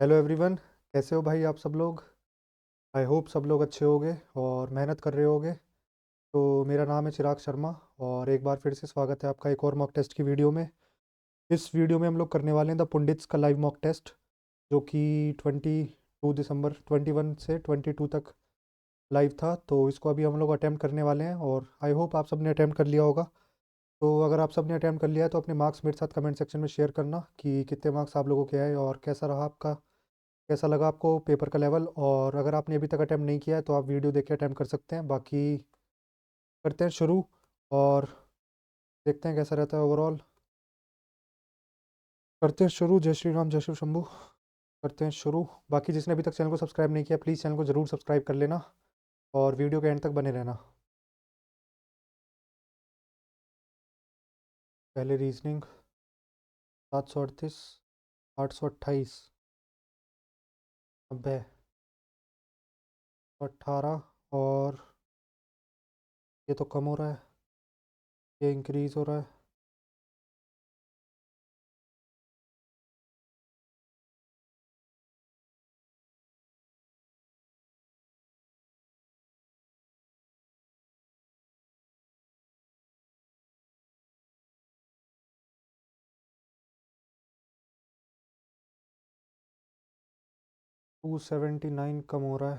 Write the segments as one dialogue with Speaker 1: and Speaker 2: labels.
Speaker 1: Hello everyone. कैसे हो भाई आप सब लोग। आई होप सब लोग अच्छे होगे और मेहनत कर रहे होगे। तो मेरा नाम है चिराग शर्मा और एक बार फिर से स्वागत है आपका एक और मॉक टेस्ट की वीडियो में। इस वीडियो में हम लोग करने वाले हैं द पुंडित्स का लाइव मॉक टेस्ट, जो कि 22 दिसंबर 21 से 22 तक लाइव था। तो इसको अभी हम लोग अटैम्प्ट करने वाले हैं और आई होप आप सब ने अटैम्प्ट कर लिया होगा। तो अगर आप सब ने अटैम्प्ट कर लिया है तो अपने मार्क्स मेरे साथ कमेंट सेक्शन में शेयर करना कि कितने मार्क्स आप लोगों के आए और कैसा रहा आपका, कैसा लगा आपको पेपर का लेवल। और अगर आपने अभी तक अटैम्प्ट नहीं किया है तो आप वीडियो देख के अटैम्प्ट कर सकते हैं। बाकी करते हैं शुरू और देखते हैं कैसा रहता है ओवरऑल। करते हैं शुरू। जय श्री राम जय शिव शंभू। करते हैं शुरू। बाकी जिसने अभी तक चैनल को सब्सक्राइब नहीं किया प्लीज़ चैनल को ज़रूर सब्सक्राइब कर लेना और वीडियो के एंड तक बने रहना। पहले रीजनिंग 738, 828, 90, 18 और ये तो कम हो रहा है, ये इंक्रीज़ हो रहा है। 279 कम हो रहा है।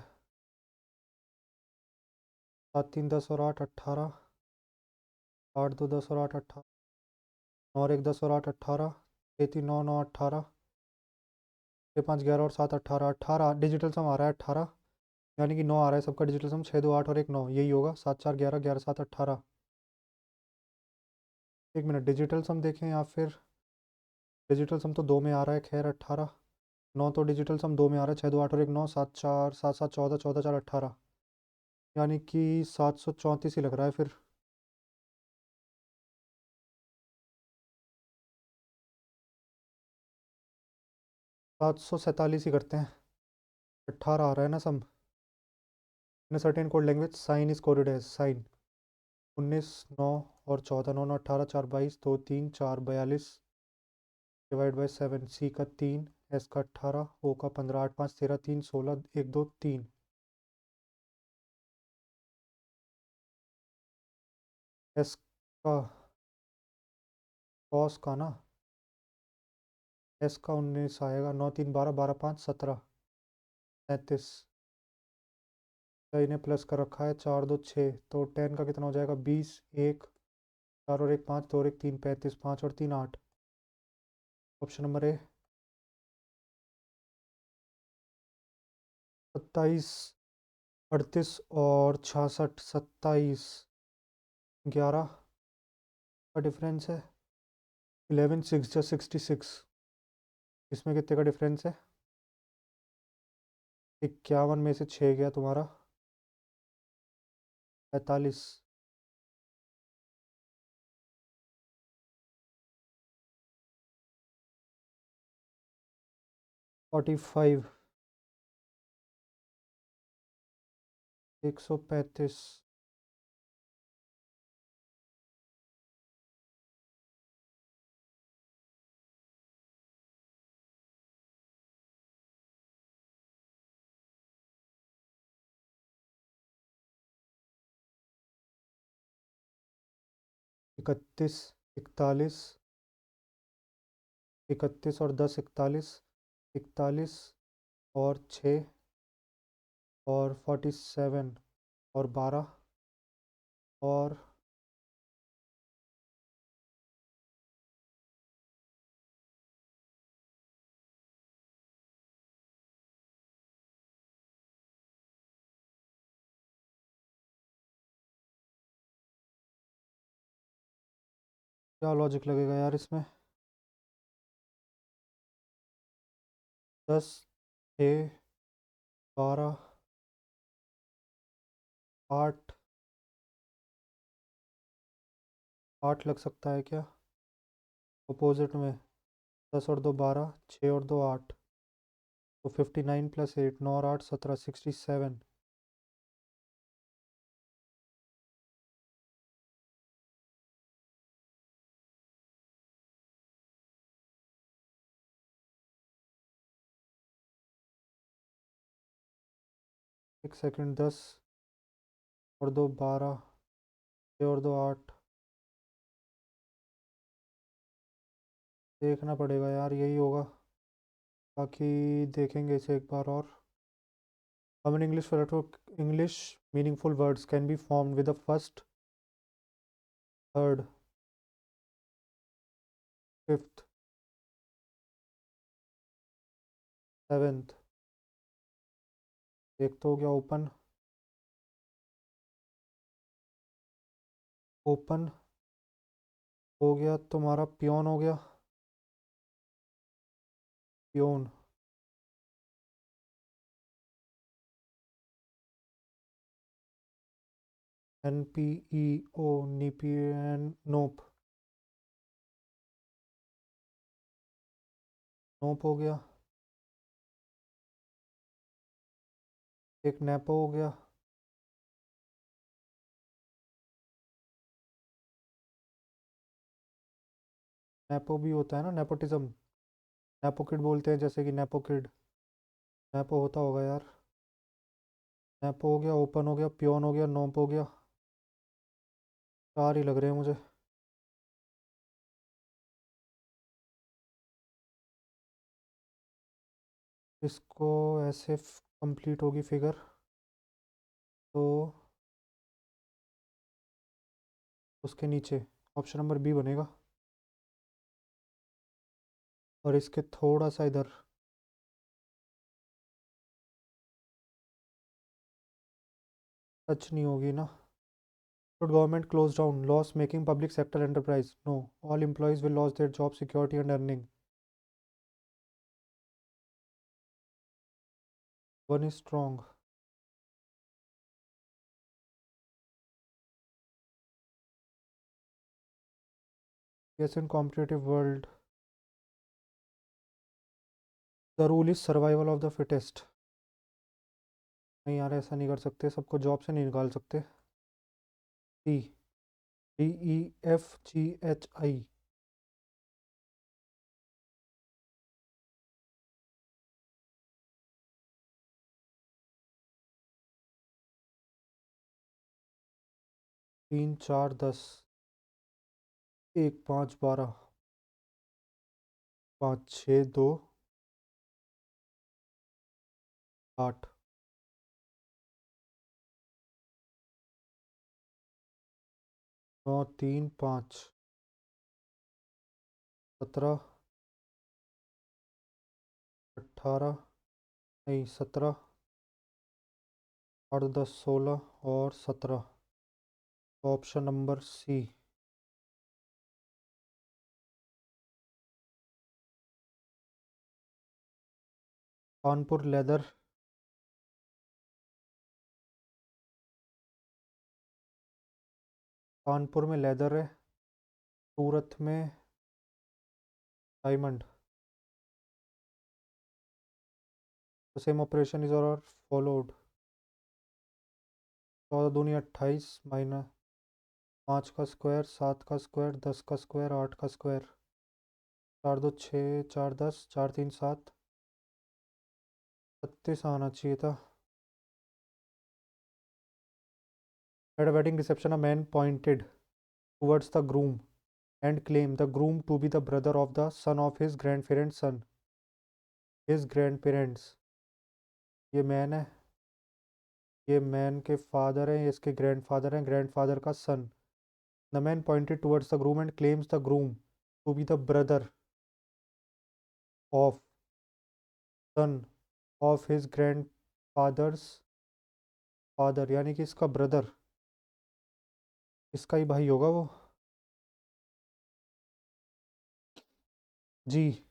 Speaker 1: 7 3 10 और 8 18, 8 2 10 और 8 18, 9 और 1 10 और 8 18, 6 3 9 9 18, 6 5 11 और 7 18, 18 डिजिटल सम आ रहा है 18। यानी कि 9 आ रहा है सबका डिजिटल सम। 6 2 8 और 1 9 यही होगा। 7 4 11, 11 7 18। एक मिनट, डिजिटल सम देखें या फिर डिजिटल सम तो 2 में आ रहा है। खैर 18 9 तो डिजिटल सम 2 में आ रहा है। 6 2 8 और 1 9, 7 4 7 7 14, 14 4 18। यानी कि 734 ही लग रहा है फिर। 747 ही करते हैं। 18 आ रहा है ना sum. In certain code language sign is coded as sign. 19 9 और 14, 9 9 18, 4 22, 2 3 4 42 डिवाइड बाई 7। सी का 3, एस का 18, ओ का 15, 8 5 13, 3 16, 1 2 3। एस का कॉस का ना, एस का 19 आएगा। 9 3 12, 12 5 17, 37। इन्हें प्लस कर रखा है। 4 2 6 तो 10 का कितना हो जाएगा? 20 1 4 और 1 5, 2 और 1 3, 35। 5 और 3 8। ऑप्शन नंबर ए। 27 38 और 66, 27 11 का डिफरेंस है। 11 6 जा 66। इसमें कितने का डिफरेंस है? 51 में से 6 गया तुम्हारा 45। 45 135। 31 41, 31 और 10 41, 41 और 6 और 47 और 12 और क्या लॉजिक लगेगा यार इसमें? 10 6 12 8, 8 लग सकता है क्या अपोजिट में? 10 और 2 12, 6 और 2 8, तो 59 प्लस 8 9 और 8 17, 67। एक सेकंड, 10 और 2 12, 6 और 2 8। देखना पड़ेगा यार, यही होगा। बाकी देखेंगे इसे एक बार और। Common English meaningful words can be formed with the first, third, fifth, seventh. एक तो हो गया ओपन। ओपन हो गया तुम्हारा, पियोन हो गया, पियोन। NPEO, नीपियन, नोप। नोप हो गया। एक नेपो हो गया। नेपो भी होता है ना, नेपोटिज्म। नेपो किड बोलते हैं, जैसे कि नेपो किड। नेपो होता होगा यार। नेपो हो गया, ओपन हो गया, पियोन हो गया, नोप हो गया। चार ही लग रहे हैं मुझे। इसको ऐसे कंप्लीट होगी फिगर, तो उसके नीचे ऑप्शन नंबर बी बनेगा। और इसके थोड़ा सा इधर। टच नहीं होगी ना। Should government close down loss making public sector enterprise? No. All employees will lose their job security and earning. One is strong. Yes, in competitive world, the rule is survival of the fittest. नहीं यार, ऐसा नहीं कर सकते, सबको job से नहीं निकाल सकते। सी, DEFGHI। 3 4 10, 1 5 12, 5 6 2 8, 9 3 5, 17, 18, नहीं 17, 8 10 16 और 17। Option number C. Kanpur leather. Kanpur में लेदर है, सूरत में diamond. The same operation is or followed. 14 दूनी 28, माइनस 5 का स्क्वायर, 7 का स्क्वायर, 10 का स्क्वायर, 8 का स्क्वायर। 4 2 6, 4 10, 4 3 7, 36 आना चाहिए था। At a wedding reception, a man pointed towards the groom and claimed the groom to be the brother of the son of his grandparents' son. His grandparents, ये man है, ये man के father हैं, ये इसके ग्रैंडफादर हैं, grandfather का सन। The man pointed towards the groom and claims the groom to be the brother of son of his grandfather's father, यानी कि इसका ब्रदर, इसका ही भाई होगा वो। जी,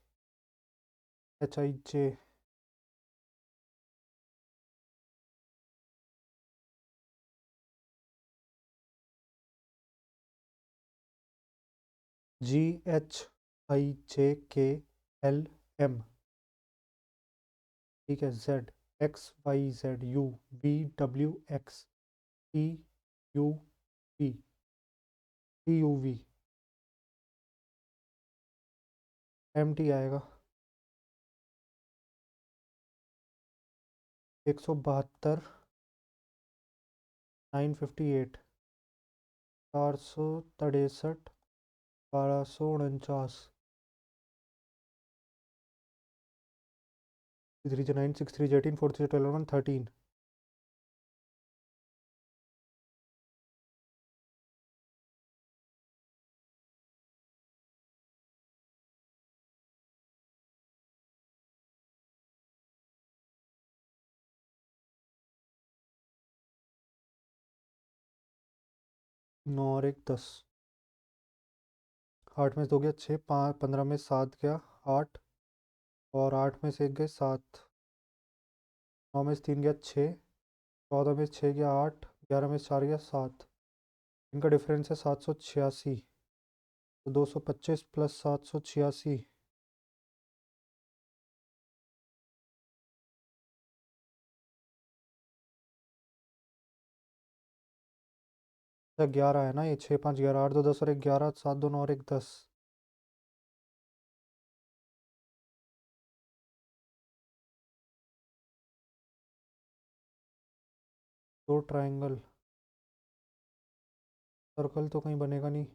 Speaker 1: HIJ। GHIJKLM। ठीक है, ZXYZUVWXEUV, MT आएगा। 172, 958, 463, 1249, 3 9 6 3 18 4 3 12 1 13, 9 और 1 10, 8 में से 2 गया 6, 5 15 में 7 गया 8, और 8 में से 1 गए 7, 9 में से 3 गया 6, 14 में से 6 गया 8, 11 में से 4 गया 7, इनका डिफरेंस है 786, तो 225 प्लस 786, 11 है ना ये, 6 5 11, 8 2 10 और 1 11, 7 2 9 और 1 10, दो ट्राइंगल, सर्कल तो कहीं बनेगा नहीं,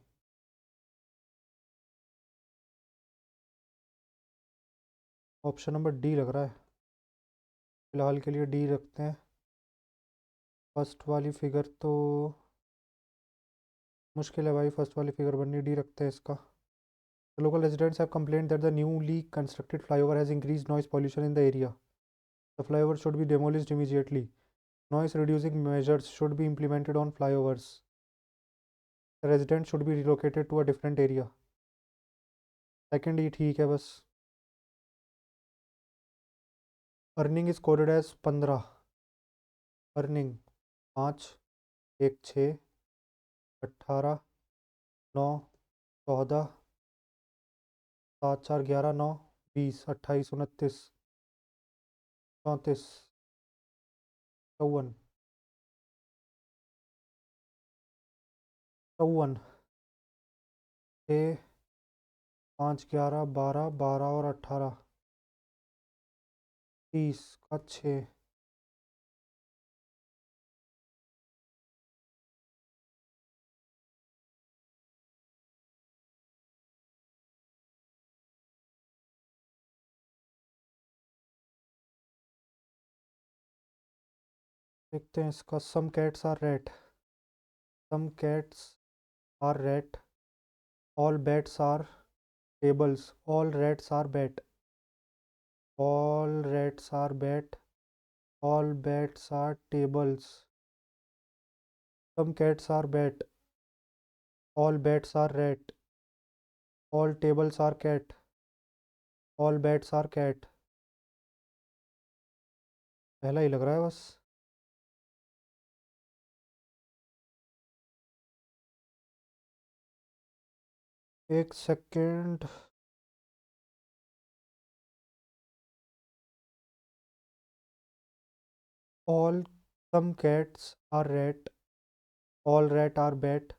Speaker 1: ऑप्शन नंबर डी लग रहा है, फिलहाल के लिए डी रखते हैं। फर्स्ट वाली फिगर तो मुश्किल है भाई, फर्स्ट वाली फिगर बननी, डी रखते हैं इसका। The local residents have complained that the newly constructed flyover has increased noise pollution in the area. The flyover should be demolished immediately. Noise reducing measures should be implemented on flyovers. The residents should be relocated to a different area. Second ही ठीक है बस। Earning is coded as 15. Earning 5, 1 6, 18, 9, 14, 7 4 11 9, 20, 28, 29, 34, 54, 54, 6, 5 11 12, 12 और 18, 30 का 6, देखते हैं इसका। Some cats are rat, some cats are rat, all bats are tables, all rats are bat, all rats are bat, all bats are tables, some cats are bat, all bats are rat, all tables are cat, all bats are cat. पहला ही लग रहा है बस। एक second, all some cats are rat, all rat are bat,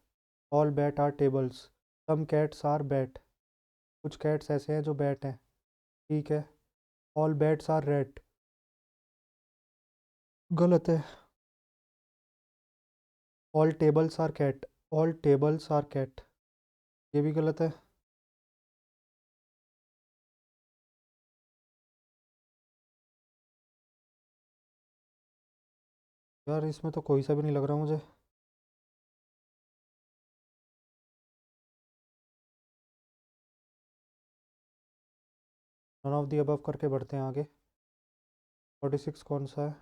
Speaker 1: all bat are tables, some cats are bat, कुछ cats ऐसे हैं जो बैट हैं, ठीक है। ऑल बैट्स आर रेड, गलत है। All tables are cat, all tables are cat, ये भी गलत है। यार इसमें तो कोई सा भी नहीं लग रहा मुझे। नन ऑफ दी अबव करके बढ़ते हैं आगे। 46 कौन सा है?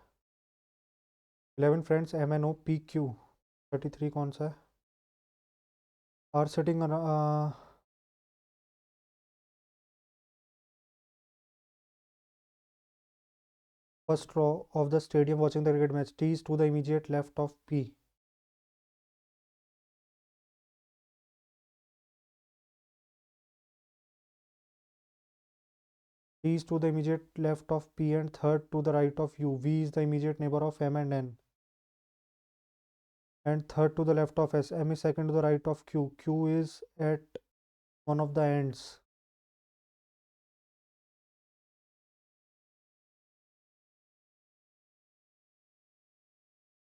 Speaker 1: 11 friends M N O P Q. 33 कौन सा है? Are sitting first row of the stadium watching the cricket match, T is to the immediate left of P. P is to the immediate left of P and third to the right of U. V is the immediate neighbor of M and N, and third to the left of S. M is second to the right of Q. Q is at one of the ends.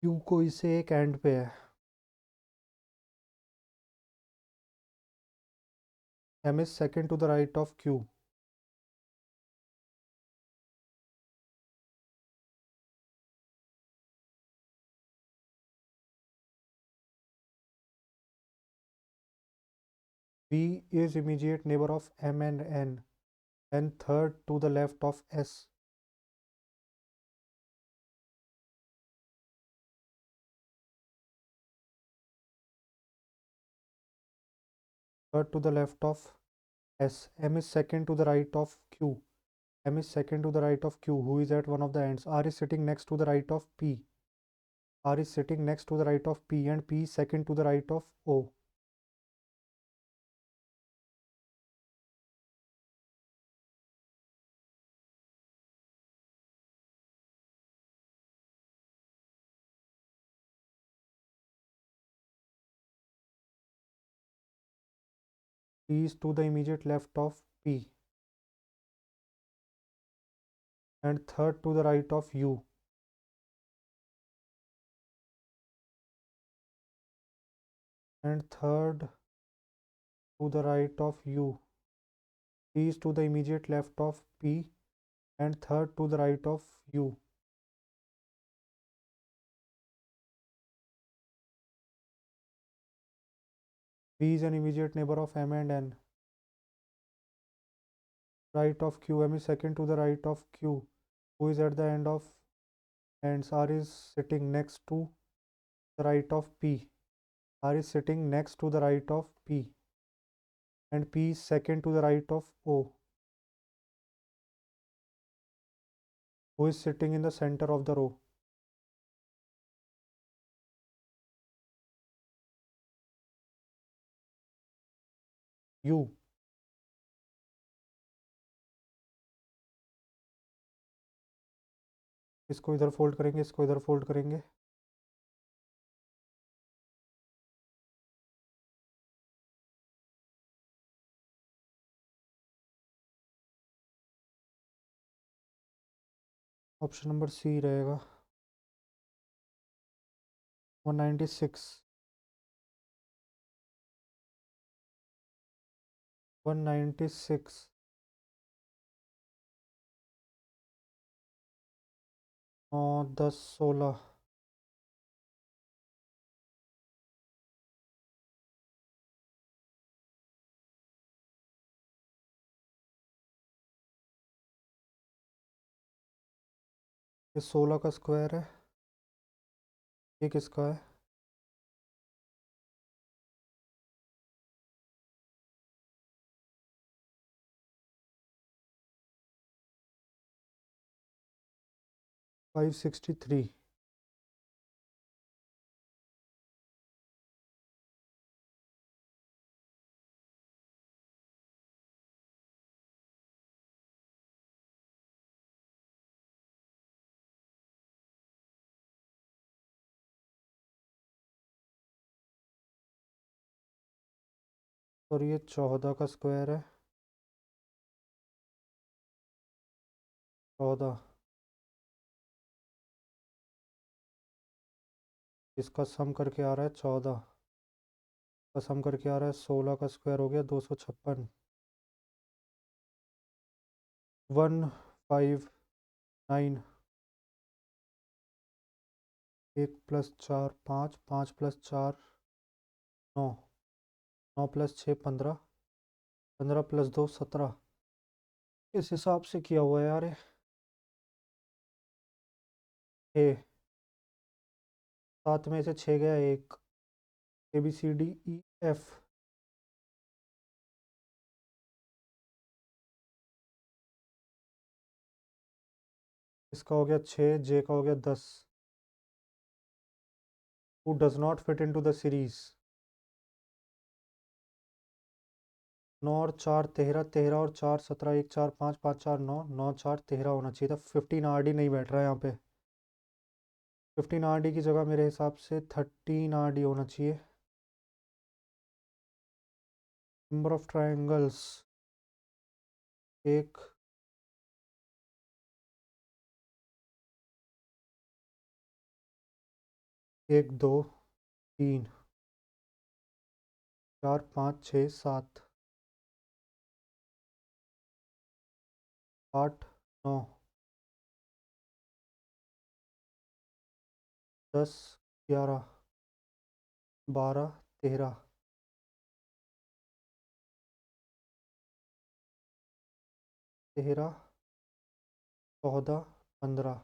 Speaker 1: Q कोई से एक end पे है। M is second to the right of Q. B is immediate neighbor of M and N, and third to the left of S. Third to the left of S. M is second to the right of Q. M is second to the right of Q, who is at one of the ends. R is sitting next to the right of P. R is sitting next to the right of P, and P is second to the right of O. P is to the immediate left of P, and third to the right of U. And third to the right of U. P is to the immediate left of P, and third to the right of U. B is an immediate neighbor of M and N. Right of Q. M is second to the right of Q, who is at the end of ends. R is sitting next to the right of P. R is sitting next to the right of P, and P is second to the right of O, who is sitting in the center of the row. U. इसको इधर fold करेंगे, इसको इधर fold करेंगे। Option number सी रहेगा। 196, 196, 10, 16, ये 16 का square है, ये किसका है? 563। और ये 14 का स्क्वायर है, 14। इसका सम करके आ रहा है 14 का सम करके आ रहा है 16 का स्क्वायर हो गया 256। 159। 1 + 4 5, 5 + 4 9, 9 + 6 15, 15 + 2 17। इस हिसाब से किया हुआ है यार ये। 7 में से 6 गया, 1। ABCDEF। इसका हो गया 6, जे का हो गया 10। Who does not fit into the series? 9 और 4 13, 13 और 4 17, 1 4 5 5 4 9, 9 4 13 होना चाहिए था। 15 RD नहीं बैठ रहा है यहाँ पे। 15 RD की जगह मेरे हिसाब से 13 RD होना चाहिए। नंबर ऑफ ट्राइंगल्स 1, 1 2 3 4 5 6 7 8 9 10 11 12 13 14 15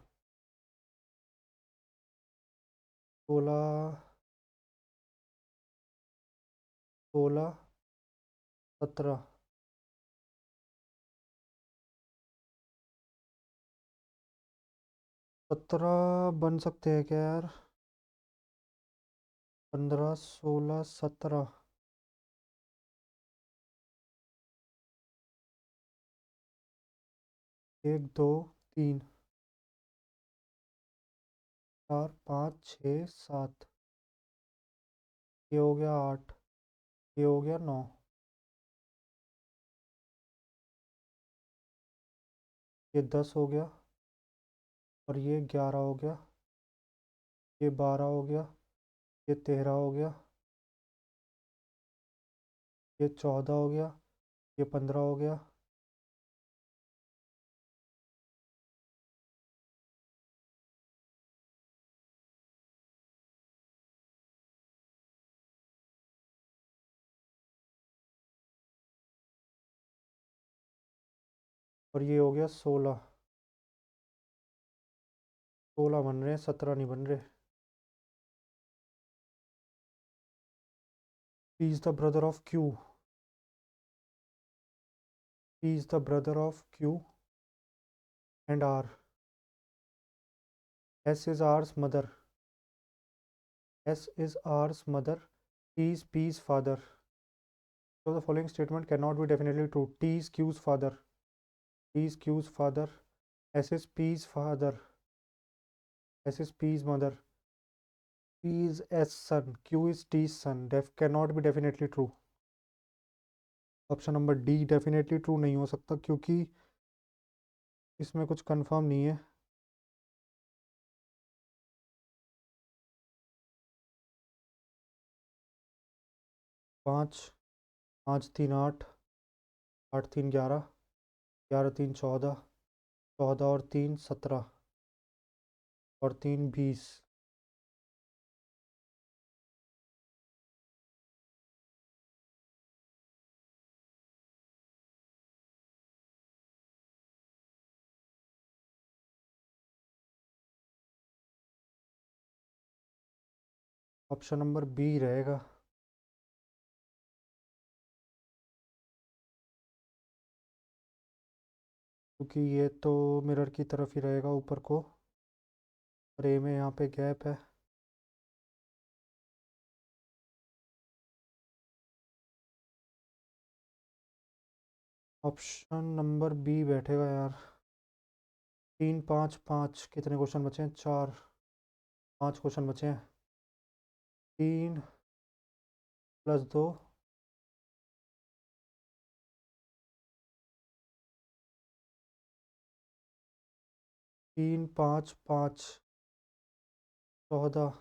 Speaker 1: 16 17 17 बन सकते हैं क्या यार? 15 16 17 1 2 3 4 5 6 7 ये हो गया 8, ये हो गया 9, ये 10 हो गया और ये 11 हो गया, ये 12 हो गया, ये 13 हो गया, ये 14 हो गया, ये 15 हो गया, और ये हो गया 16। 16 बन रहे हैं, 17 नहीं बन रहे। P is the brother of Q. P is the brother of Q and R. S is R's mother. S is R's mother. T is P's father. So the following statement cannot be definitely true. T is Q's father. T is Q's father. S is P's father. S is P's mother. P is S son. Q is T's son. Cannot be definitely true. Option number D definitely true नहीं हो सकता क्योंकि इसमें कुछ confirm नहीं है। 5 5 3 8 8 3 11 11 3 14 14 और 3 17 और 3 20। ऑप्शन नंबर बी रहेगा क्योंकि ये तो मिरर की तरफ ही रहेगा ऊपर को और ए में यहाँ पे गैप है। ऑप्शन नंबर बी बैठेगा यार। 3 5 5 कितने क्वेश्चन बचे हैं? 4 5 क्वेश्चन बचे हैं। 3 + 2 3 5 5 14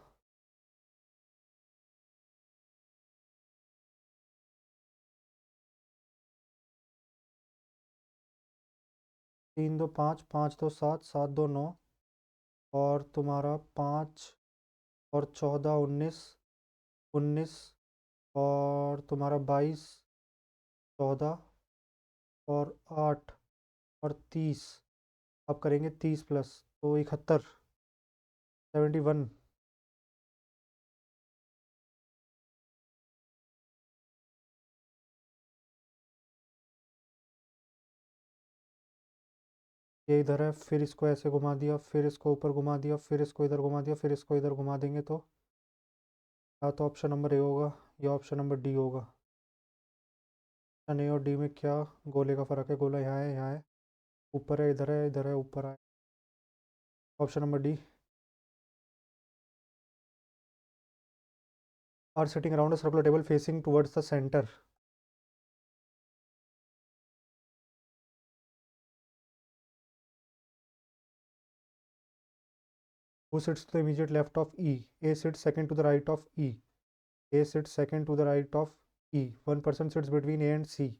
Speaker 1: 3 2 5 5 2 7 7 2 9 और तुम्हारा 5 और 14 19 19 और तुम्हारा 22 14 और 8 और 30। अब करेंगे 30 प्लस तो 71 71। ये इधर है, फिर इसको ऐसे घुमा दिया, फिर इसको ऊपर घुमा दिया, फिर इसको इधर घुमा दिया, फिर इसको इधर घुमा देंगे तो या तो ऑप्शन नंबर ए होगा या ऑप्शन नंबर डी होगा। ऑप्शन ए और डी में क्या गोले का फ़र्क है? गोला यहाँ है, ऊपर है, इधर है, ऊपर है। Option number D. Are sitting around a circular table facing towards the centre. Who sits to the immediate left of E? A sits second to the right of E. A sits second to the right of E. One person sits between A and C.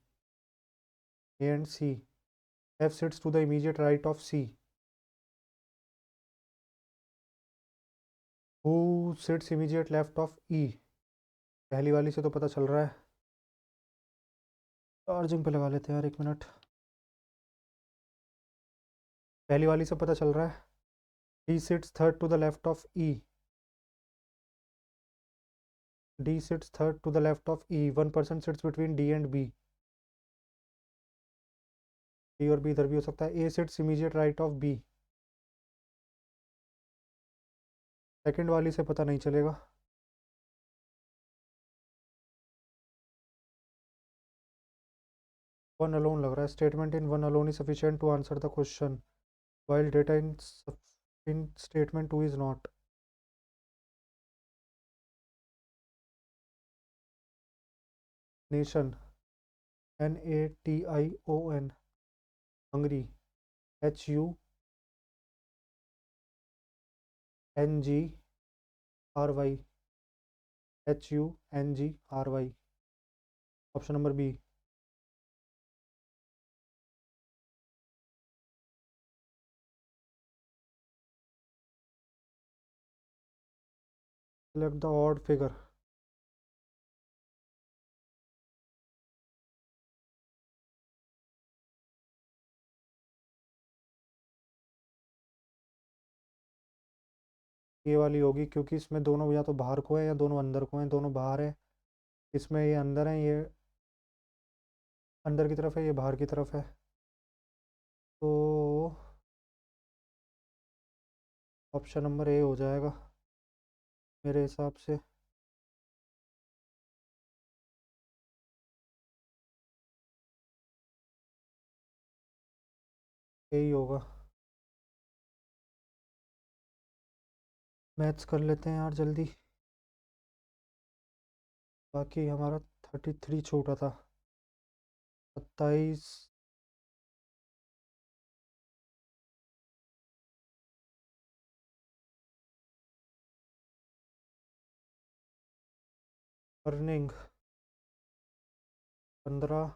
Speaker 1: A and C. F sits to the immediate right of C. Who sits immediate left of E? पहली वाली से तो पता चल रहा है, charging पे लगा लेते हैं यार, 1 मिनट। पहली वाली से पता चल रहा है D sits third to the left of E. D sits third to the left of E. One person sits between D and B. D और B इधर भी हो सकता है। A sits immediate right of B. Second वाली से पता नहीं चलेगा। वन अलोन लग रहा है। Statement in one alone is sufficient to answer the question while data in statement 2 is not. Nation, Nation, Hungary, Hungry, Hungry. Option number B. Select the odd figure. ये वाली होगी क्योंकि इसमें दोनों या तो बाहर को है या दोनों अंदर को हैं। दोनों बाहर है, इसमें ये अंदर है, ये अंदर की तरफ है, ये बाहर की तरफ है। तो ऑप्शन नंबर ए हो जाएगा मेरे हिसाब से। यही होगा। मैथ्स कर लेते हैं यार जल्दी, बाकी हमारा 33 छूटा था। 27, अर्निंग 15,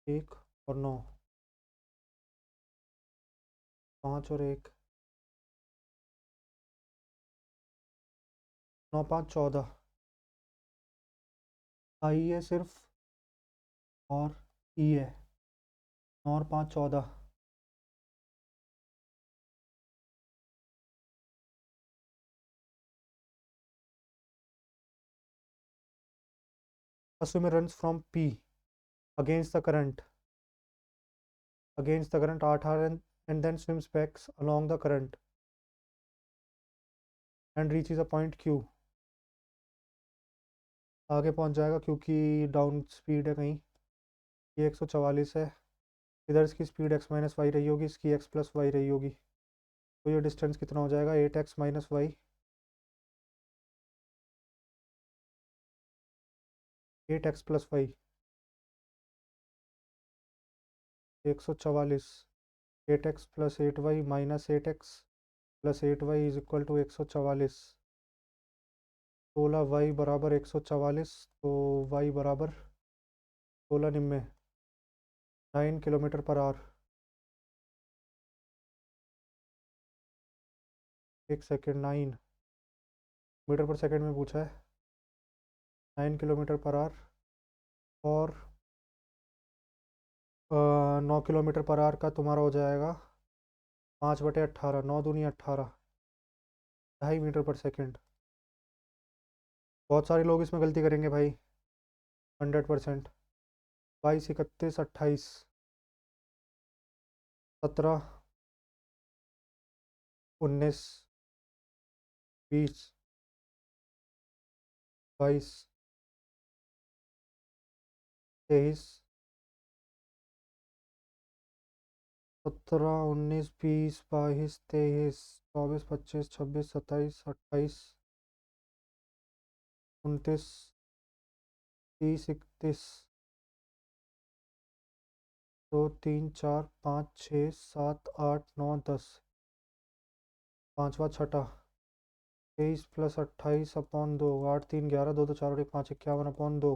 Speaker 1: एक और 9, 5 और 1, 9 5 14। आई है सिर्फ और ई है। 9 और 5 14। Assume runs from P against the current 8R and then swims back along the current and reaches a point Q. आगे पहुंच जाएगा क्योंकि डाउन स्पीड है कहीं। ये 144 है, इधर इसकी स्पीड x माइनस वाई रही होगी, इसकी x प्लस वाई रही होगी। तो ये डिस्टेंस कितना हो जाएगा? 8x minus Y, 8x plus Y, 144। 8x plus 8y minus 8x plus 8y is equal to 144। 16y बराबर 144, तो y बराबर 16 9 किलोमीटर पर आवर। एक सेकेंड, 9 मीटर पर सेकेंड में पूछा है। 9 किलोमीटर पर आवर और 9 किलोमीटर पर आवर का तुम्हारा हो जाएगा 5/18। 9 दूनी 18, 2.5 मीटर पर सेकेंड। बहुत सारे लोग इसमें गलती करेंगे भाई, 100%। 22 31 28 17 19 20 22 23 17 19 20 22 23 24 25 26 27 28 29, 30, 31, 2, 3, 4, 5, 6, 7, 8, 9, 10, पाँचवा छठा, 23 + 28 अपॉन 2, 8, 3, 11, 2, 2, 4, 1, 5, 51 अपॉन 2।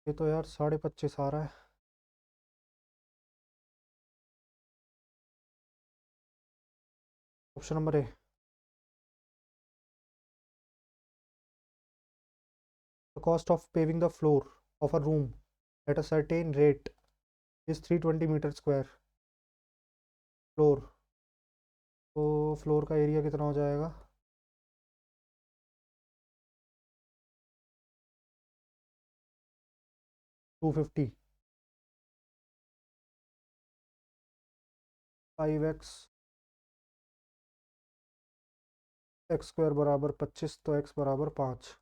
Speaker 1: ये तो यार 25.5 आ रहा है। Option number A. The cost of paving the floor of a room at a certain rate is 320 metre square. Floor, तो फ्लोर का एरिया कितना हो जाएगा? 250। 5x एक्स स्क्वायर बराबर 25, तो x बराबर 5।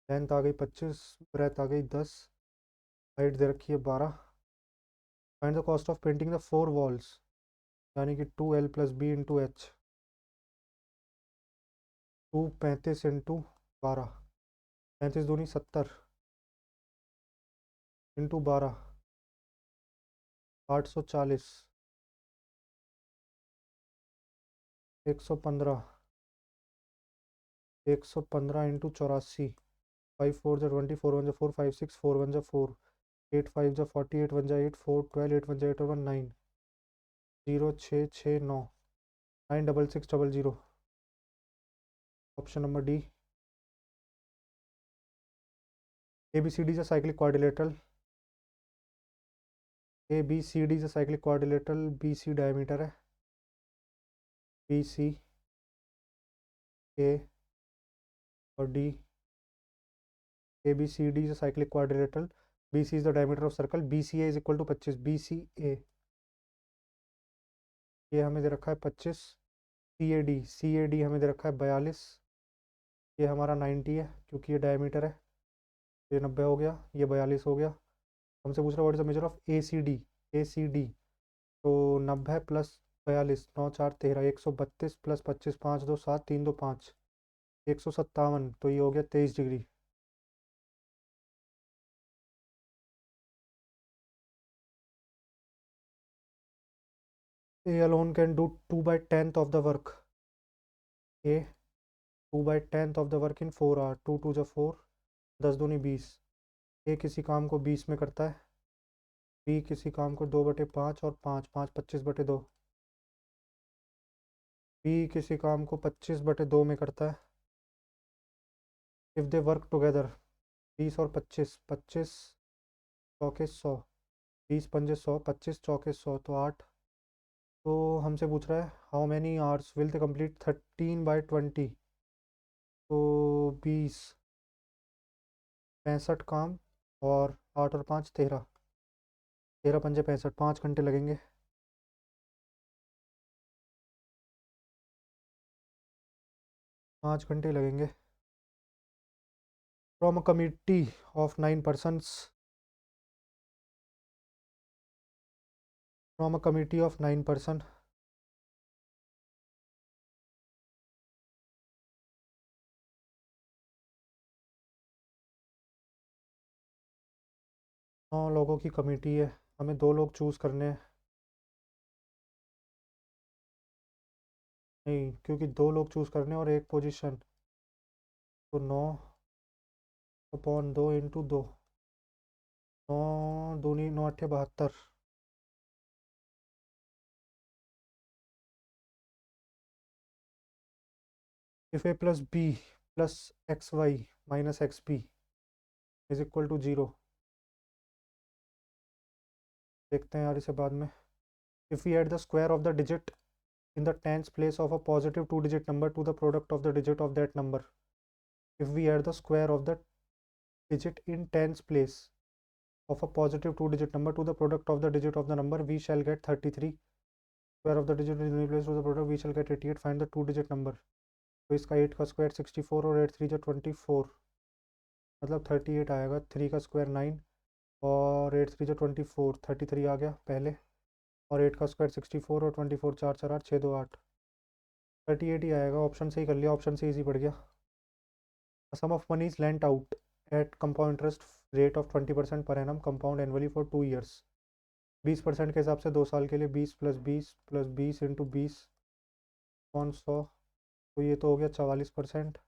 Speaker 1: लेंथ आ गई 25, ब्रेथ आ गई 10, हाइट दे रखी है 12। Find the cost of painting the 4 walls, यानी कि 2l + b × h। 2 35 × 12, 35 दूनी 70 × 12, 840, 115, 115 × 84, 5 4 जा 20, 4 1 जा 4, 5 6, 4 1 जा 4, 8 5 जा 40, 8 1 जा 8, 4 12, 8 1 जा 8 और 1 9, 0 6 6 9, 9 6 6 0 0। Option number D. ABCD is a cyclic quadrilateral. ABCD is a cyclic quadrilateral. BC diameter है, BC, A और D। ABCD is a cyclic quadrilateral. BC is the diameter of circle. BCA is equal to 25। BCA ये हमें दे रखा है 25। CAD हमें दे रखा है 42। ये हमारा 90 है क्योंकि ये डायमीटर है। ये 90 हो गया, ये 42 हो गया। हमसे पूछ रहा है what is the measure of ACD। ACD तो 90 + 42, 9 4 13, 132 + 25, 5 2 7, 3 2 5, 157। तो ये हो गया 23 degree. A alone can do 2/10 of the work. A 2/10 of the work in 4 hours। 2 2 जा 4, 10 दूनी 20। A किसी काम को 20 में करता है, B किसी काम को 2/5 और 5 5 25/2। B किसी काम को 25/2 में करता है। इफ़ दे वर्क टुगेदर, 20 और 25, 25 चौके 100, 20 पंजे 100, 25 चौके 100, तो 8। तो हमसे पूछ रहा है how many hours will they complete 13/20। तो 20, 65 काम, और 8 और 5 13, 13 पंजे 65, 5 घंटे लगेंगे। 5 घंटे लगेंगे। From a committee of 9 persons, from a committee of 9 person, नौ लोगों की कमेटी है, हमें 2 लोग चूज़ करने हैं। नहीं, क्योंकि 2 लोग चूज़ करने और 1 पोजीशन, तो 9/2 × 2, 9 दूनी 9 8 72। If A + B + XY - XB is equal to 0। देखते हैं यार इसे बाद में। If we add the square of the digit in the tens place of a positive 2-digit number to the product of the digit of that number. If we add the square of the digit in tens place of a positive 2-digit number to the product of the digit of the number, we shall get 33. Square of the digit in any place to the product, we shall get 88. Find the 2-digit number. तो इसका 8 का square 64 और 8 3 जा 24, मतलब 38 आएगा। 3 का square 9 और 8 3 जा 24, 33 आ गया पहले। और 8 का स्क्वायर 64 और 24, 4 4 8, 6 2 8, 38 ही आएगा, ऑप्शन से ही कर लिया, ऑप्शन से इजी पड़ गया। Sum of money is lent out at compound interest rate of 20% per annum compound annually for 2 years. 20% के हिसाब से 2 साल के लिए 20 + 20 + 20 × 20 कौन 100, तो ये तो हो गया 44%।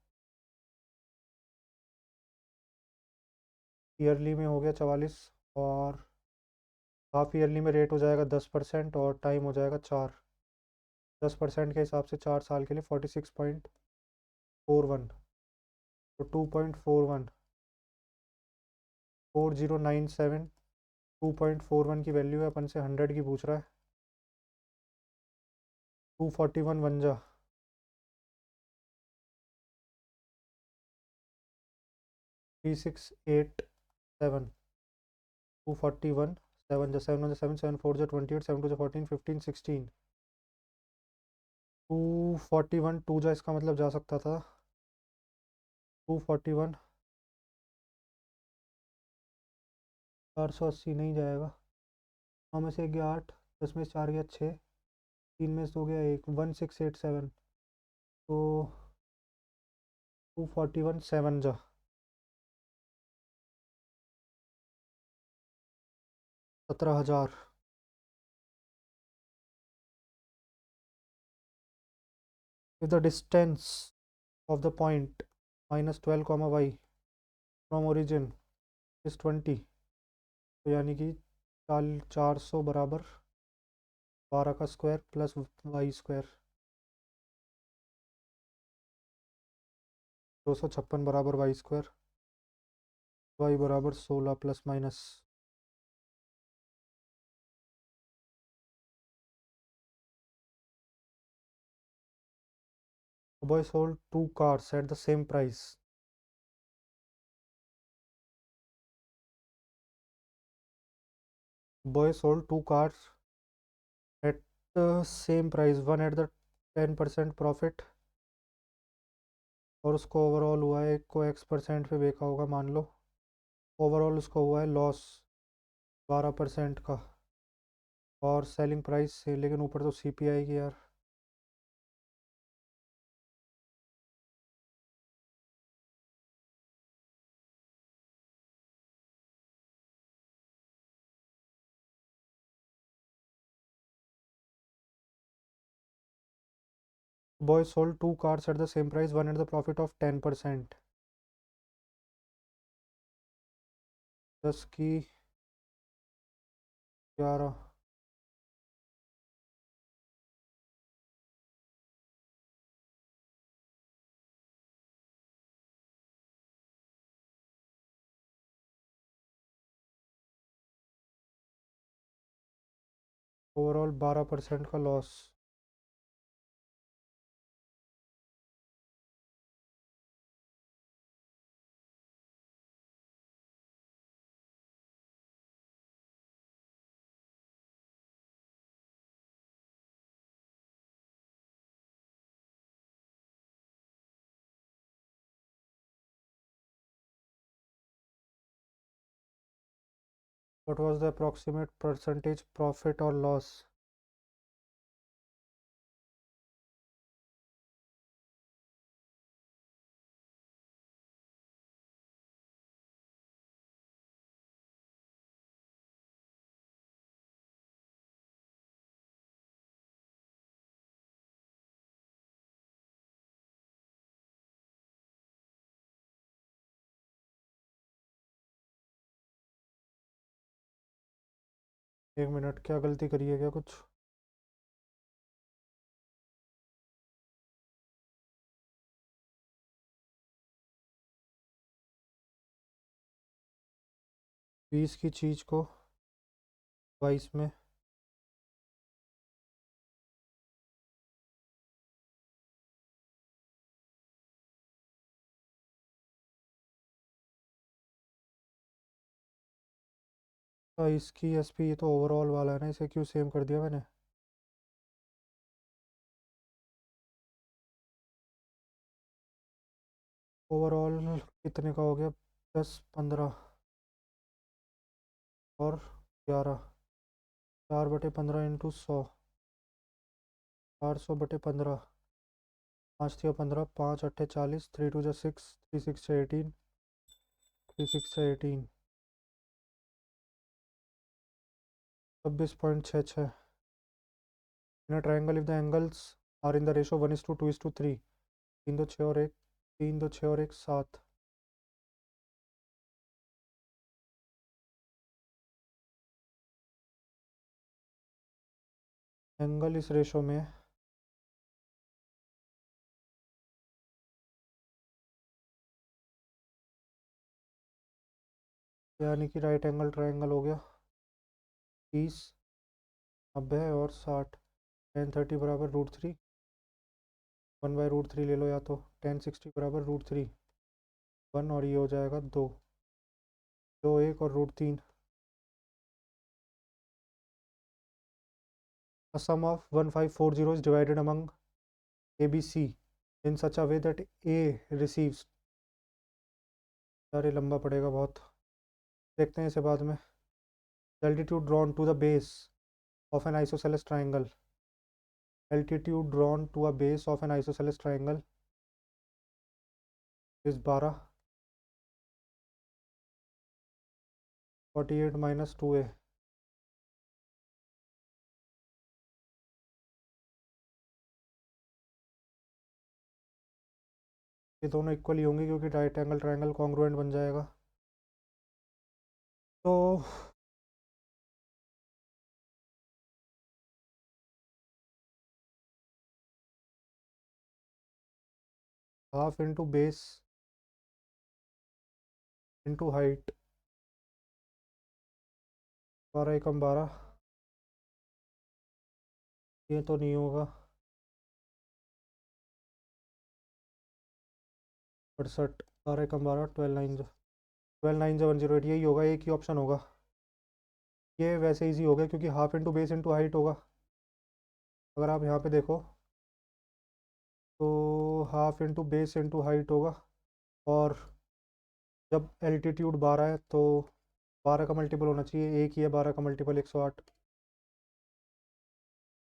Speaker 1: ईयरली में हो गया 44, और हाफ ईयरली में रेट हो जाएगा 10% और टाइम हो जाएगा 4। 10% के हिसाब से 4 साल के लिए 46.41, तो 2.41, 4097, 2.41 की वैल्यू है, अपन से 100 की पूछ रहा है। 241 बन जा, 3687, 241, 7 जा 7 1 जा 7, 7 4 जा 28, 7 2 जा 14, 15 16, 241 2 जा, इसका मतलब जा सकता था 241, 480 नहीं जाएगा। 9 में से 1 गया 8, 10 में से 4 गया 6, 3 में से 2 गया 1, 1687, तो 241 7 जा, 17,000। If the distance of the point -12, y from origin is 20, तो यानी कि 400 बराबर 12 का स्क्वायर प्लस वाई स्क्वायर, 256 बराबर वाई स्क्वायर, वाई बराबर 16 plus minus. A boy sold 2 cars at the same price. Boy sold 2 cars at the same price, one at the 10% profit, और उसको overall हुआ है, एक को X% पे बेचा होगा मान लो, ओवरऑल उसको हुआ है लॉस 12% का, और सेलिंग प्राइस से, लेकिन ऊपर तो CP आएगी यार। Boy sold 2 cars at the same price, one at the profit of 10%। 10 की 11, ओवरऑल 12% का loss. What was the approximate percentage profit or loss? एक मिनट, क्या गलती करी है क्या कुछ? बीस की चीज़ को 22 में, इसकी SP, ये तो ओवरऑल वाला है ना, इसे क्यों सेम कर दिया मैंने? ओवरऑल कितने का हो गया? 10 15 और 11, 4/15 × 100, 400/15, 5 3 15, 5 8 40, 3 2 6, 3 6 18, 3 6 18, 26.66। In a triangle if the angles are in the ratio 1:2:3, 3 2 6 और 1, 3 2 6 और 1 7। एंगल इस रेशो में यानी कि राइट एंगल ट्रायंगल हो गया 30 90 और 60। 10 30 बराबर √3, 1/√3 ले लो, या तो 10 60 बराबर √3 1, और ये हो जाएगा 2 2 1 और √3। A sum of 1540 is divided among ABC in such a way that A receives। अरे लंबा पड़ेगा बहुत, देखते हैं इसे बाद में। Altitude drawn to the base of an isosceles triangle। Altitude drawn to a base of an isosceles triangle is 12 48 minus 2A। ये दोनों इक्वली होंगे क्योंकि राइट एंगल ट्रायंगल कॉन्ग्रुएंट बन जाएगा। तो half into base into height, 12 एकम 12, ये तो नहीं होगा। 68, 12 एकम 12, 12 9 108, यही होगा, एक ही ऑप्शन होगा। ये वैसे इजी हो गया क्योंकि half into base into height होगा। अगर आप यहाँ पे देखो तो half into base into height होगा, और जब एल्टीट्यूड 12 है तो 12 का मल्टीपल होना चाहिए, एक ही है 12 का multiple 108।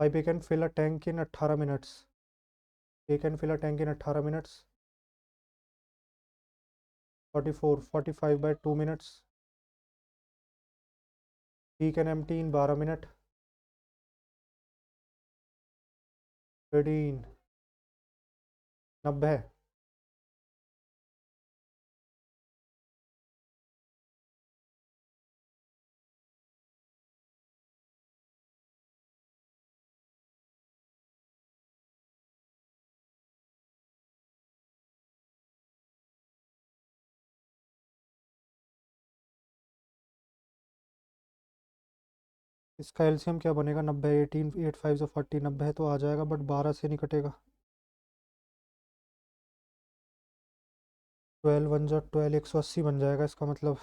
Speaker 1: Pipe can fill a tank in 18 minutes. ये can fill a tank in 18 minutes. 44 45/2 minutes. He can empty in 12 minute. 13 90। इसका एलसीएम क्या बनेगा? 90 18 8 5 से 40, 90 तो आ जाएगा बट 12 से नहीं कटेगा। 12 1 जो 12 180 बन जाएगा इसका मतलब।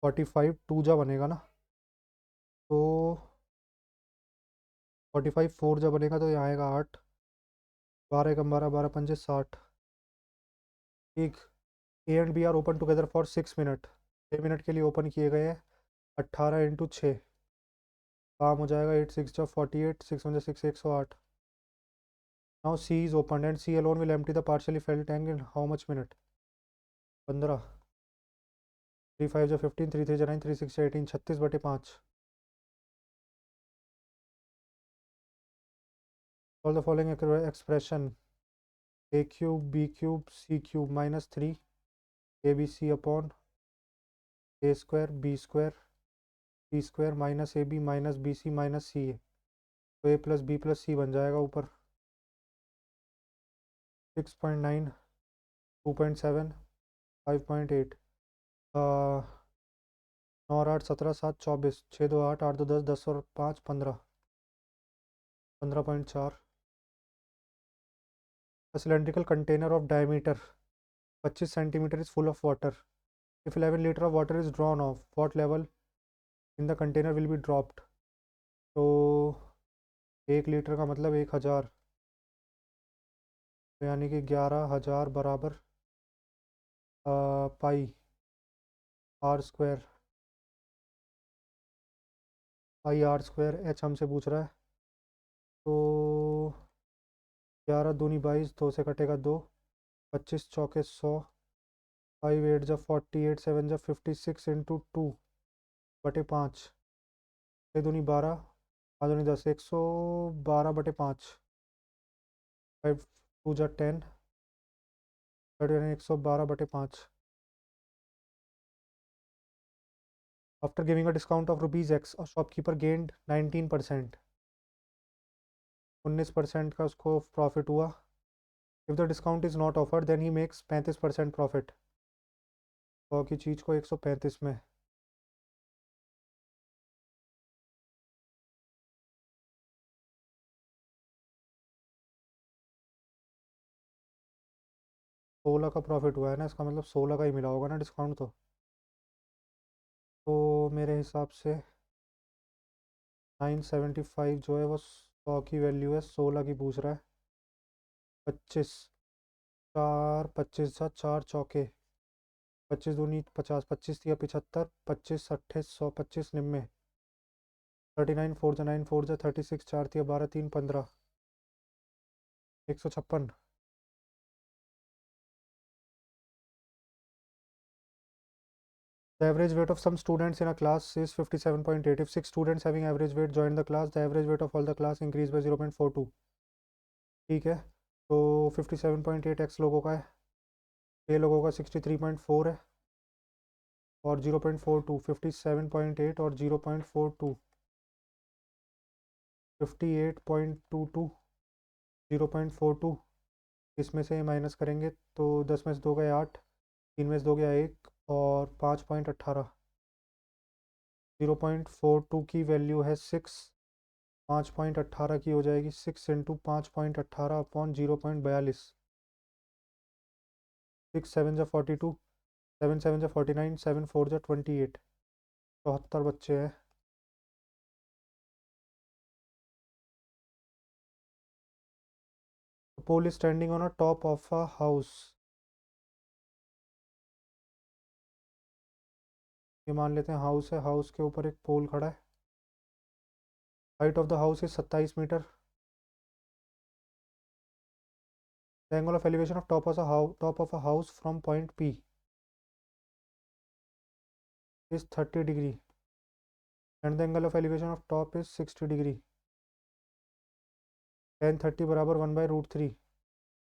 Speaker 1: 45 2 जा बनेगा ना, तो 45 4 जा बनेगा तो यहाँ आएगा 8। 12 एकम 12, 12 पंजे 60। ठीक। A and B are open together for 6 minute. 6 minute के लिए ओपन किए गए हैं। 18 इंटू 6 काम हो जाएगा 8 6 जो 48, 6 1 6 108। Now C is open and C alone will empty the partially filled tank in how much minute? 15। 3 5 जो 15, 3 3 जो 9, 3 6 जो 18, 36/5। All the following expression A cube B cube C cube -3 A B C upon A square B square C square minus A B minus B C minus C A, तो A plus B plus C बन जाएगा ऊपर। 6.9 2.7 5.8। 9 और 8 17 7 24, 6 2 8 8 2 10 10 और 5 15, 15.4। A cylindrical container of diameter 25 centimeter is full of water. If 11 liter of water is drawn off, what level in the container will be dropped? तो 1 litre का मतलब 1000, तो यानी कि 11,000 बराबर pi R square. I R square H हमसे पूछ रहा है। तो 11 दूनी 22, 2 से कटेगा 2, 25 चौके 100, 5 8 जा 48, 7 जा 56 इंटू 2/5, 6 दूनी 12, 5 दूनी 10, 112/5, 5 2 जा 10, 112/5। After giving a discount of rupees X, a shopkeeper gained 19%, 19% का उसको प्रॉफिट हुआ। If the discount is not offered then he makes 35% profit. 100 की चीज़ को 135 में। सोलह का प्रॉफिट हुआ है ना, इसका मतलब 16 का ही मिला होगा ना डिस्काउंट तो मेरे हिसाब से 975 जो है वो 100 की वैल्यू है, 16 की पूछ रहा है। 25, 4 25 जा 4 चौके, 25 दूनी 50, 25 या 75, 25 अट्ठे 100, 25 निम्मे, 39 4 जा 9 4 जा 36, 4 या 12 3 15, 156। The average weight of some students in a class is 57.8. If 6 students having average weight join the class, the average weight of all the class increase by 0.42. ठीक है, तो 57.8 x लोगों का है, ए लोगों का 63.4 है, और 0.42, 57.8 और 0.42, 58.22, 0.42, इसमें से माइनस करेंगे तो 10 में से 2 गए 8, 3 में से 2 गया 1, और 5.18, 0.42 की वैल्यू है 6, 5.18 की हो जाएगी 6 इंटू 5.18 अपॉन 0.42, 6 7 जा 42, 7 7 जा 49, 7 4 जा 28, 74 बच्चे हैं। Pole is standing on a top of a house. ये मान लेते हैं हाउस है, हाउस के ऊपर एक पोल खड़ा है। Height of the house is 27 metre. The angle of elevation of top of a house from point P is 30 degree and the angle of elevation of top is 60 degree. tan 30 बराबर 1/√3,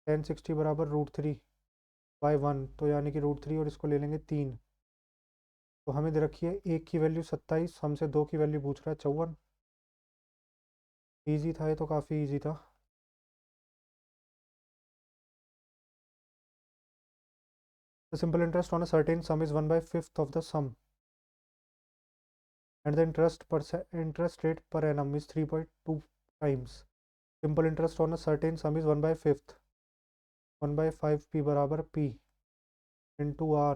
Speaker 1: tan 60 बराबर √3/1, तो यानी कि √3, और इसको ले लेंगे 3। तो हमें दे रखी है एक की वैल्यू 27, हमसे 2 की वैल्यू पूछ रहा है 54। ईजी था ये तो, काफ़ी ईजी था। The simple interest on a certain sum is 1/5 of the sum, and the interest rate per annum is 3.2 times. Simple interest on a certain sum is 1/5, 1/5 p बराबर p into r,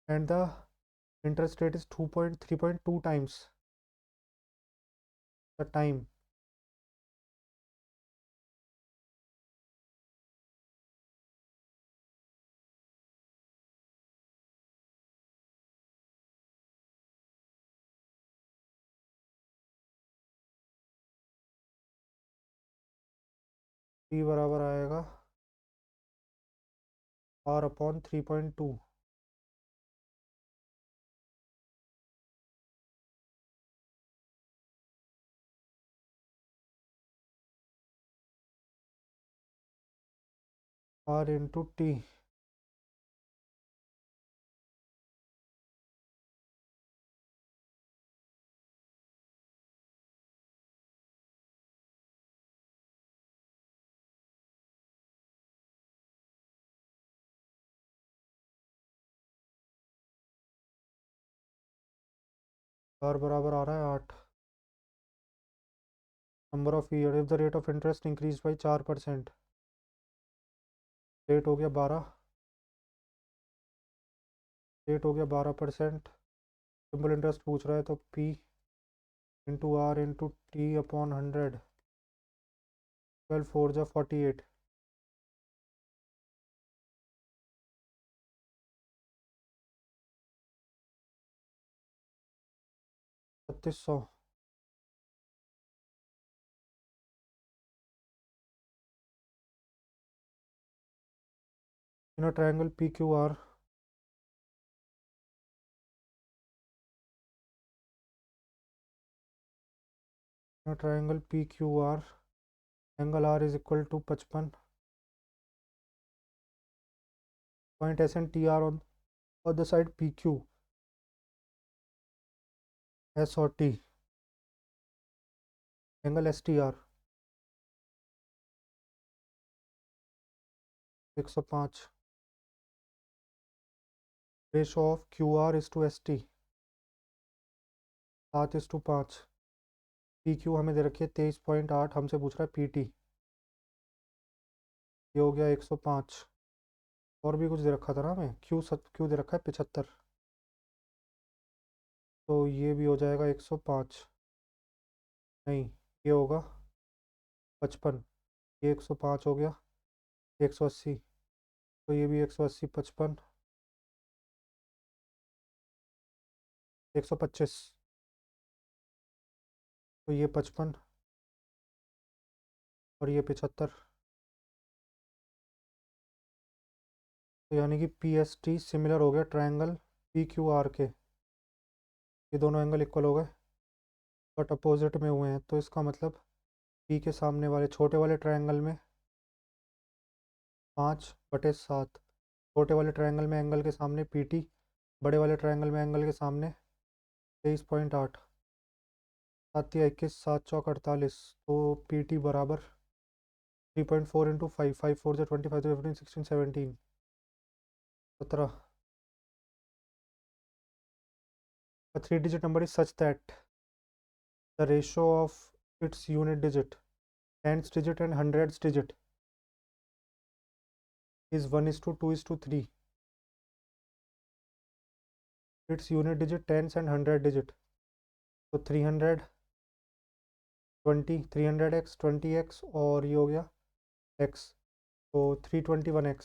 Speaker 1: and the interest rate is 3.2 times the time. p बराबर आएगा r upon 3.2। r into T. r बराबर आ रहा है 8। Number of year, if the rate of interest increase by 4%, rate हो गया 12, rate हो गया 12%। सिंपल इंटरेस्ट पूछ रहा है तो p into R into T upon 100, 12 4 जा 48। 3600। In a triangle P Q R, in a triangle P Q R, angle R is equal to 55, point S and T are on the side P Q, S और T, angle S T R 105, ratio of Q R is to S T 7:5, P Q हमें दे रखी है 23.8, हमसे पूछ रहा है P T, ये हो गया 105। और भी कुछ दे रखा था ना हमें, क्यू दे रखा है 75, तो ये भी हो जाएगा 105, नहीं ये होगा 55, ये 105 हो गया, 180, तो ये भी 180, 55, 125, तो ये 55 और ये 75, तो यानी कि पी एस टी सिमिलर हो गया ट्रायंगल पी क्यू आर के, ये दोनों एंगल इक्वल हो गए बट अपोजिट में हुए हैं, तो इसका मतलब पी के सामने वाले छोटे वाले ट्रायंगल में 5/7, छोटे वाले ट्रायंगल में एंगल के सामने पी टी, बड़े वाले ट्रायंगल में एंगल के सामने 23.8, 7×21, 7×4 = 48, तो पी टी बराबर 3.4 into 5, 5×4 = 25, 15, 16, 17, 17। A three-digit number is such that the ratio of its unit digit, tens digit and hundreds digit is 1:2:3. Its unit digit, tens and hundred digit, तो 300, 20, 300x, 20x और ये हो गया x, तो 321x.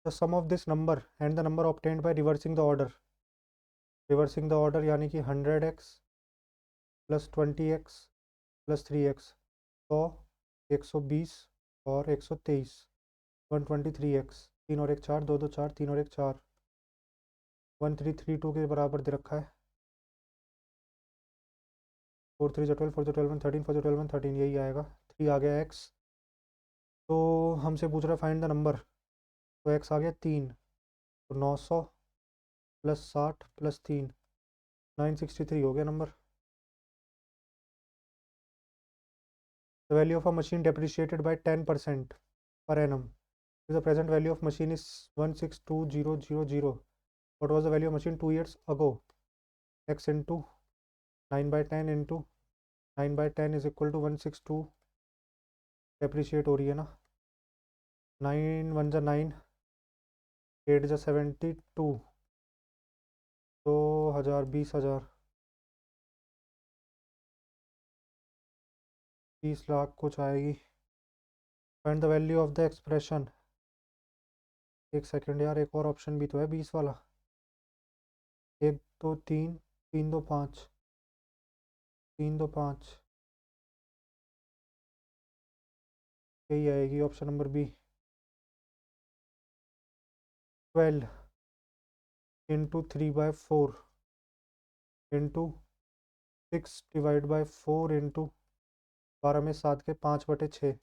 Speaker 1: The sum of this number and the number obtained by reversing the order. Reversing the order यानी कि 100x plus 20x plus 3x, 100, 120 और 123, 123x, 3 और 1 4, 2 2 4, 3 और 1 4, 1332 के बराबर दे रखा है, 4 3 12, 4 12 1 13, 4 12 1 13, यही आएगा, 3 आ गया x, तो हमसे पूछ रहा है फाइंड द नंबर, तो x आ गया 3, तो 900 प्लस 60 प्लस 3, 963 हो गया नंबर। The value of a machine depreciated by 10% per annum. If the present value of machine is 162000, what was the value of machine 2 years ago? X into 9/10 into 9/10 is equal to 162, depreciate हो रही है ना, 9 1 जा 9, 8 जा 72, तो 1000, 20,000, 30 लाख कुछ आएगी। Find the value of the expression, एक सेकेंड यार, एक और ऑप्शन भी तो है 20 वाला, 1 2 3, 3 2 5, 3 2 5, यही आएगी option number B. 12 into 3/4 into 6/4 into 12 में 7 के 5/6,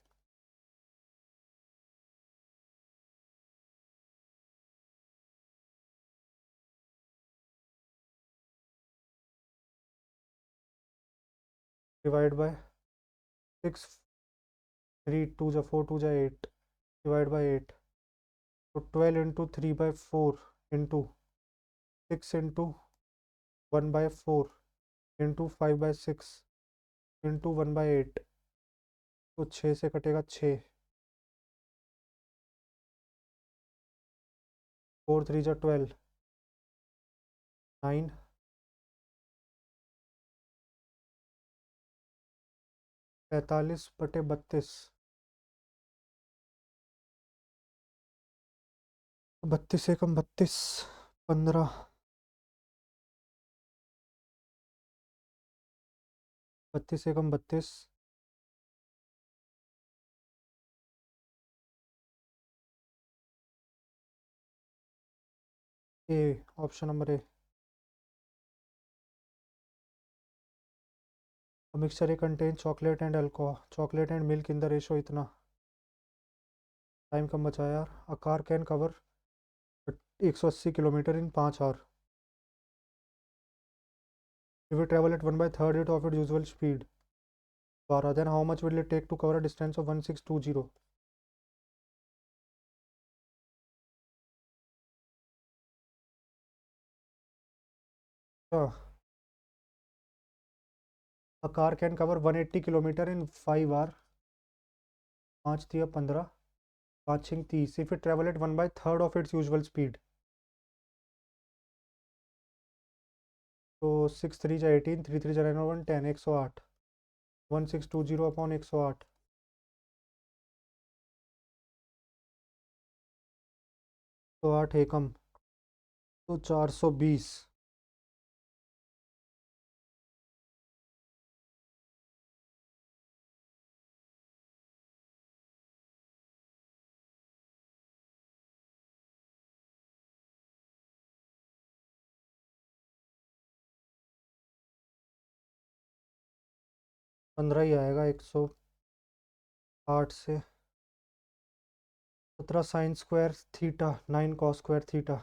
Speaker 1: डिवाइड बाय 6, 3 2 जा 4 2 जा 8, डिवाइड बाय 8, तो 12 into 3/4 into 6 into 1/4 into 5/6 into 1/8, तो 6 से कटेगा 6, 4 3 जा 12, 9, 45/32, 32 एकम 32, 15, 32 एकम 32। A, option number A. A mixture A contains chocolate and alcohol, chocolate and milk in the ratio इतना। टाइम कम बचा यार। A car can cover 180 kilometre in 5 hour. If we travel at 1/3 rate of its usual speed, 12, then how much will it take to cover a distance of 1620? A car can cover 180 kilometre in 5 hour. 5 × 3 = 15, 5 × 6 = 30। If it travel at 1/3 of its usual speed, तो 6 × 3 = 18, 3 × 3 = 9 और 1 10, 108। 1620/108। तो 8 एकम, तो 420। 15 ही आएगा 108 से। 17 sine square theta 9 cos square theta.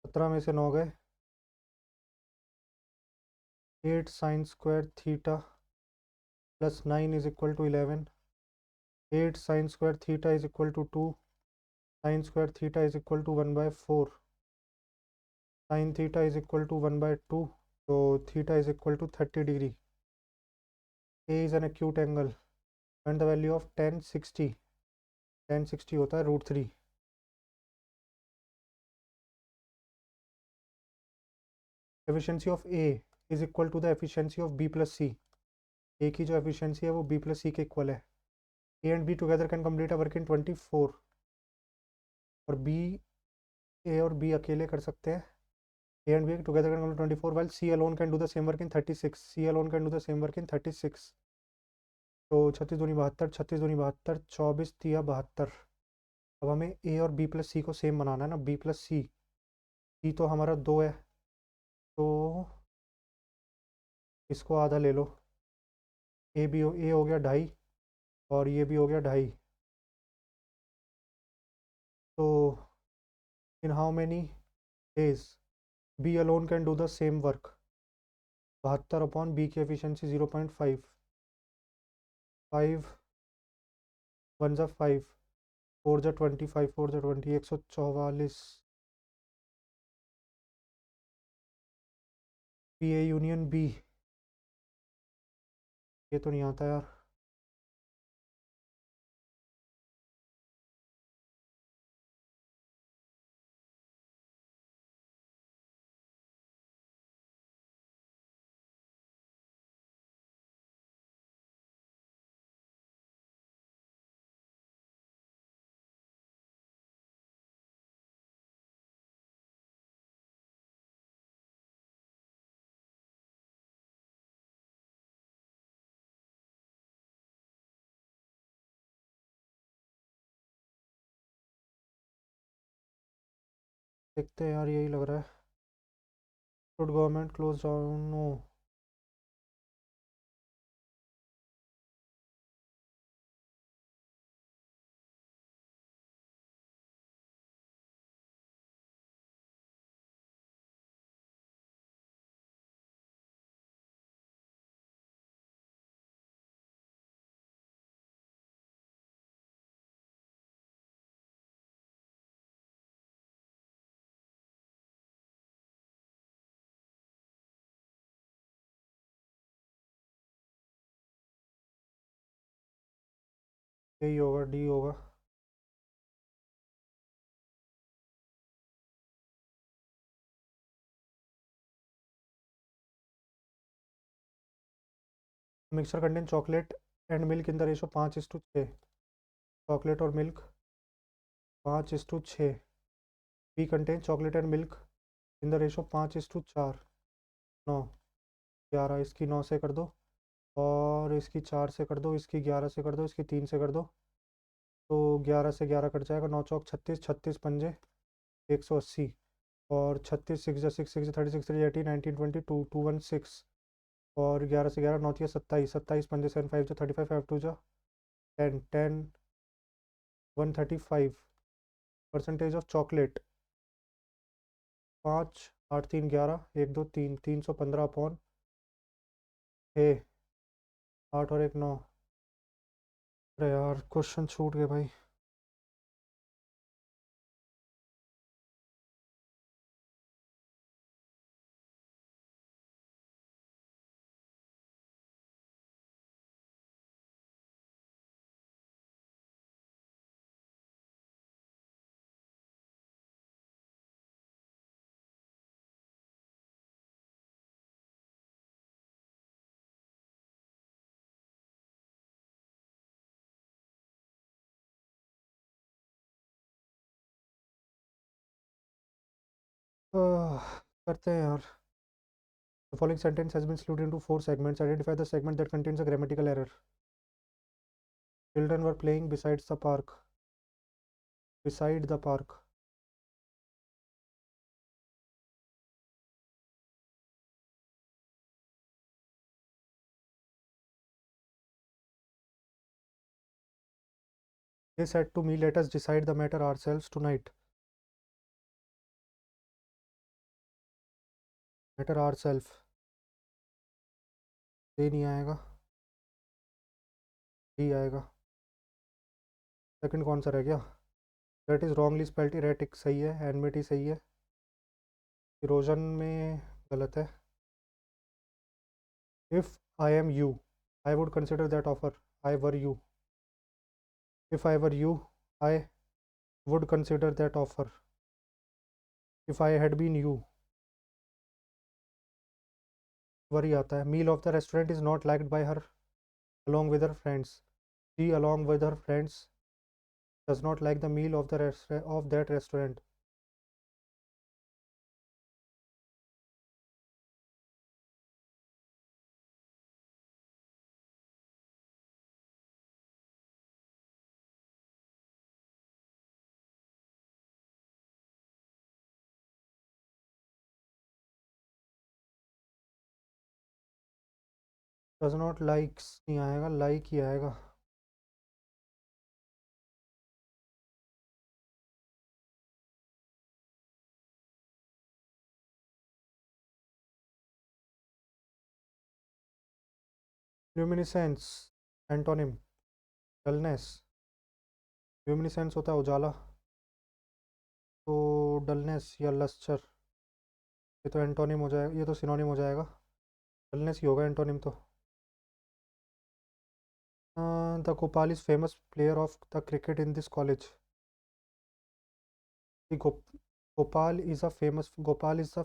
Speaker 1: 17 में से 9 गए। 8 sine square theta plus 9 = 11। 8 sine square theta = 2। Sine square theta = 1/4। Sine theta = 1/2। तो theta = 30 degree. A is an acute angle and the value of 1060 होता है √3। Efficiency of A is equal to the efficiency of B plus C. ए की जो efficiency है वो B plus सी के equal है। ए and B together can complete a work in 24, और B, ए और बी अकेले कर सकते हैं। A and B together can complete 24 while C alone can do the same work in 36। C alone can do the same work in 36। तो 36 दूनी 72, 36 दूनी 72, 24 तिया 72। अब हमें ए और बी प्लस सी को सेम बनाना है ना, बी प्लस सी। सी तो हमारा 2 है, तो इसको आधा ले लो। ए हो गया 2.5 और ये भी हो गया 2.5। तो in how many days B alone can do the same work. 72/बी की एफिशिएंसी 0.5। 5 1 ज़ा 5, 4 ज़ा 25, 4 ज़ा 20, 144। बी ए यूनियन बी, ये तो नहीं आता यार। देखते हैं यार, यही लग रहा है। Should government close down? No. यही होगा, डी होगा। Mixture contain chocolate and milk in the ratio 5:6। Chocolate और milk 5:6। B contain chocolate and milk in the ratio 5:4। 9, 11। इसकी 9 से कर दो, और इसकी 4 से कर दो, इसकी 11 से कर दो, इसकी 3 से कर दो। तो 11 से 11 कट जाएगा। 9 चौक 36, 36 पंजे 180। और 36 6 6 6 36 3 18 19 20 2 216। और 11 से 11 9 27, 27 पंजे 7 5 जो 35 5 2 जो 10 10 135। परसेंटेज ऑफ चॉकलेट 5 8 3 11 1 2 3 315 अपॉन 6 8 और 1 9। अरे यार क्वेश्चन छूट गए भाई। करते हैं यार। The following sentence has been split into 4 segments. Identify the segment that contains a grammatical error. Children were playing besides the park. Beside the park. They said to me, let us decide the matter ourselves tonight. Matter ourselves. ये नहीं आएगा, D आएगा। Second कौन सा रह गया? That is wrongly spelled. Erratic सही है, एनमिटी सही है, इरोजन में गलत है। If I am you I would consider that offer I were you. If I were you I would consider that offer. If I had been you वरी आता है। Meal of the restaurant is not liked by her along with her friends. She along with her friends does not like the meal of of that restaurant. Does not likes नहीं आएगा, like ही आएगा। Luminescence antonym dullness. Luminescence होता है उजाला, तो dullness या lustre, ये तो antonym हो जाएगा, ये तो सिनोनिम हो जाएगा। डलनेस ही होगा एंटोनिम तो। The Gopal is famous player of the cricket in this college. Gopal is the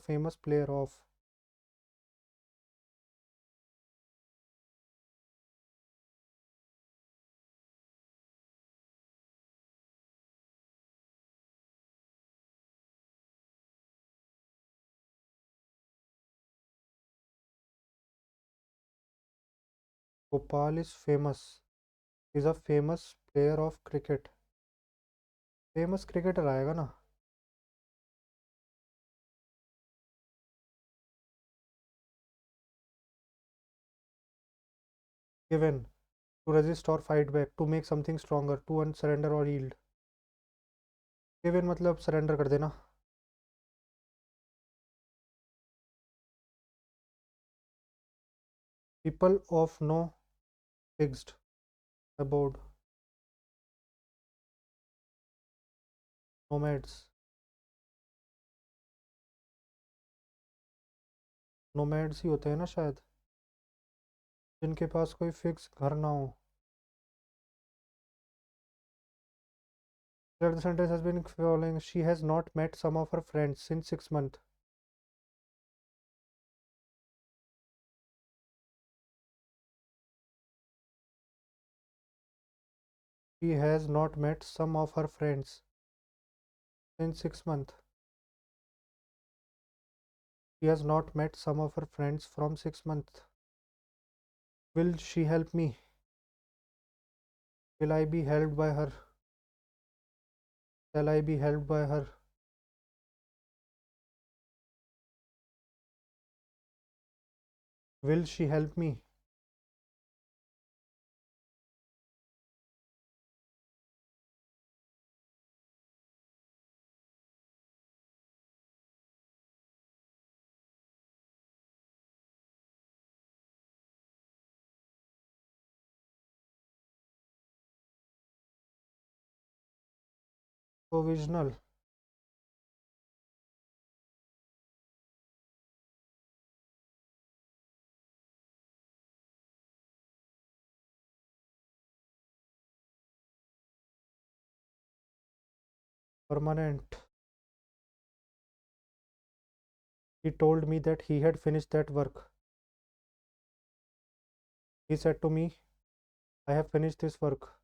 Speaker 1: famous player of. Gopal is a famous player of cricket. Famous cricketer आएगा ना। गिवन टू रेजिस्ट और fight back, to make something stronger, to surrender और yield. Give in मतलब surrender कर देना। People of no fixed abode. Nomads. Nomads ही होते हैं ना शायद, जिनके पास कोई फिक्स घर ना हो। The sentence has been following. She has not met some of her friends since 6 months. She has not met some of her friends in 6 months. She has not met some of her friends from 6 months. Will she help me? Will I be helped by her? Shall I be helped by her? Will she help me? Provisional. Permanent. He told me that he had finished that work. He said to me, I have finished this work.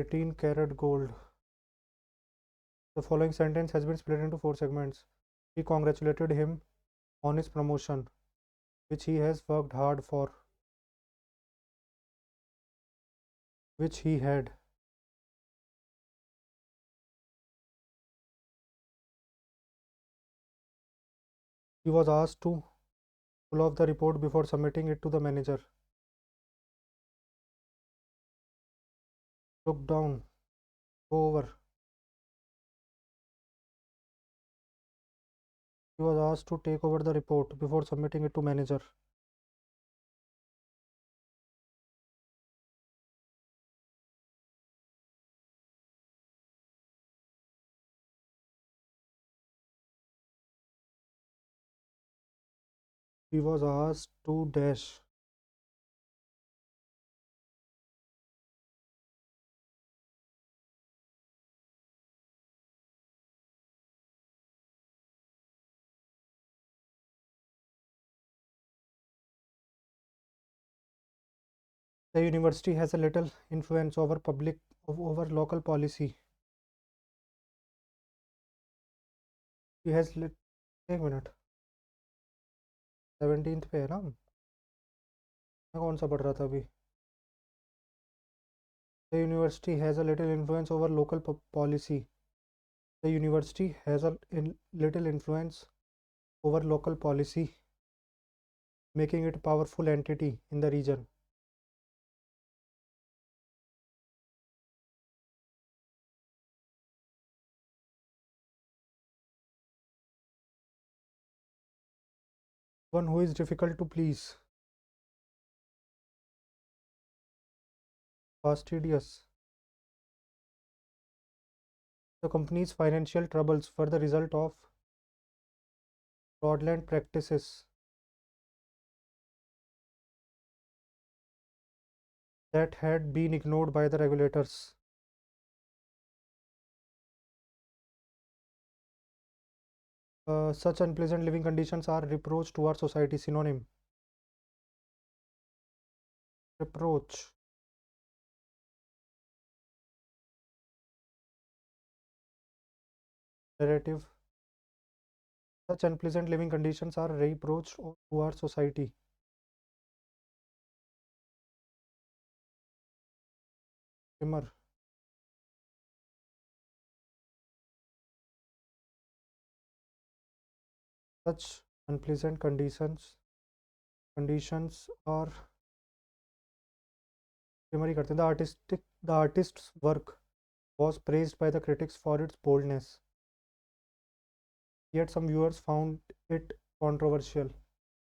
Speaker 1: $18 karat gold. The following sentence has been split into 4 segments. He congratulated him on his promotion, which he has worked hard for, which he had. He was asked to pull off the report before submitting it to the manager. Look down. Go over. He was asked to take over the report before submitting it to manager. He was asked to dash. The university has a little influence over local policy. He has lit. एक minute 17th पे है ना मैं कौन सा पढ़ रहा था अभी The university has a little influence over local policy. The university has a little influence over local policy, making it a powerful entity in the region. One who is difficult to please. Fastidious. The company's financial troubles were the result of fraudulent practices that had been ignored by the regulators. Such unpleasant living conditions are reproach to our society. Synonym. Reproach. Narrative. Such unpleasant living conditions are reproach to our society. Simmer. Such unpleasant conditions are simmer करते हैं. The artist's work was praised by the critics for its boldness. Yet some viewers found it controversial,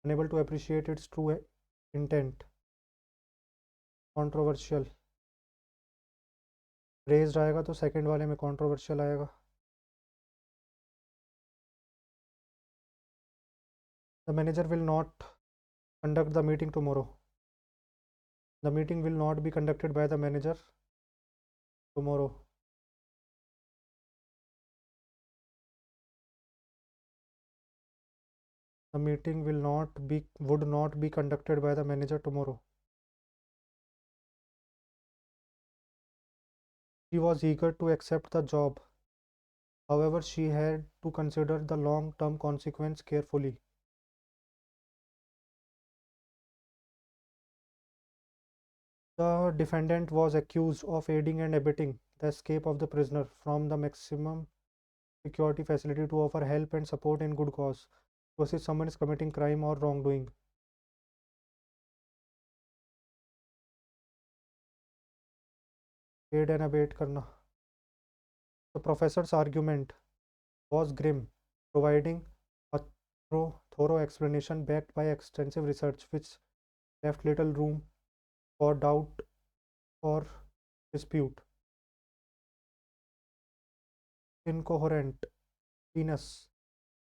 Speaker 1: unable to appreciate its true intent. Controversial. Raised आएगा तो second वाले में controversial आएगा। The manager will not conduct the meeting tomorrow. The meeting will not be conducted by the manager tomorrow. The meeting would not be conducted by the manager tomorrow. She was eager to accept the job. However, she had to consider the long-term consequence carefully. The defendant was accused of aiding and abetting the escape of the prisoner from the maximum security facility to offer help and support in good cause to assist someone is committing crime or wrongdoing. Aid and abet करना. The professor's argument was grim, providing a thorough explanation backed by extensive research which left little room for doubt or dispute. Incoherent, heinous,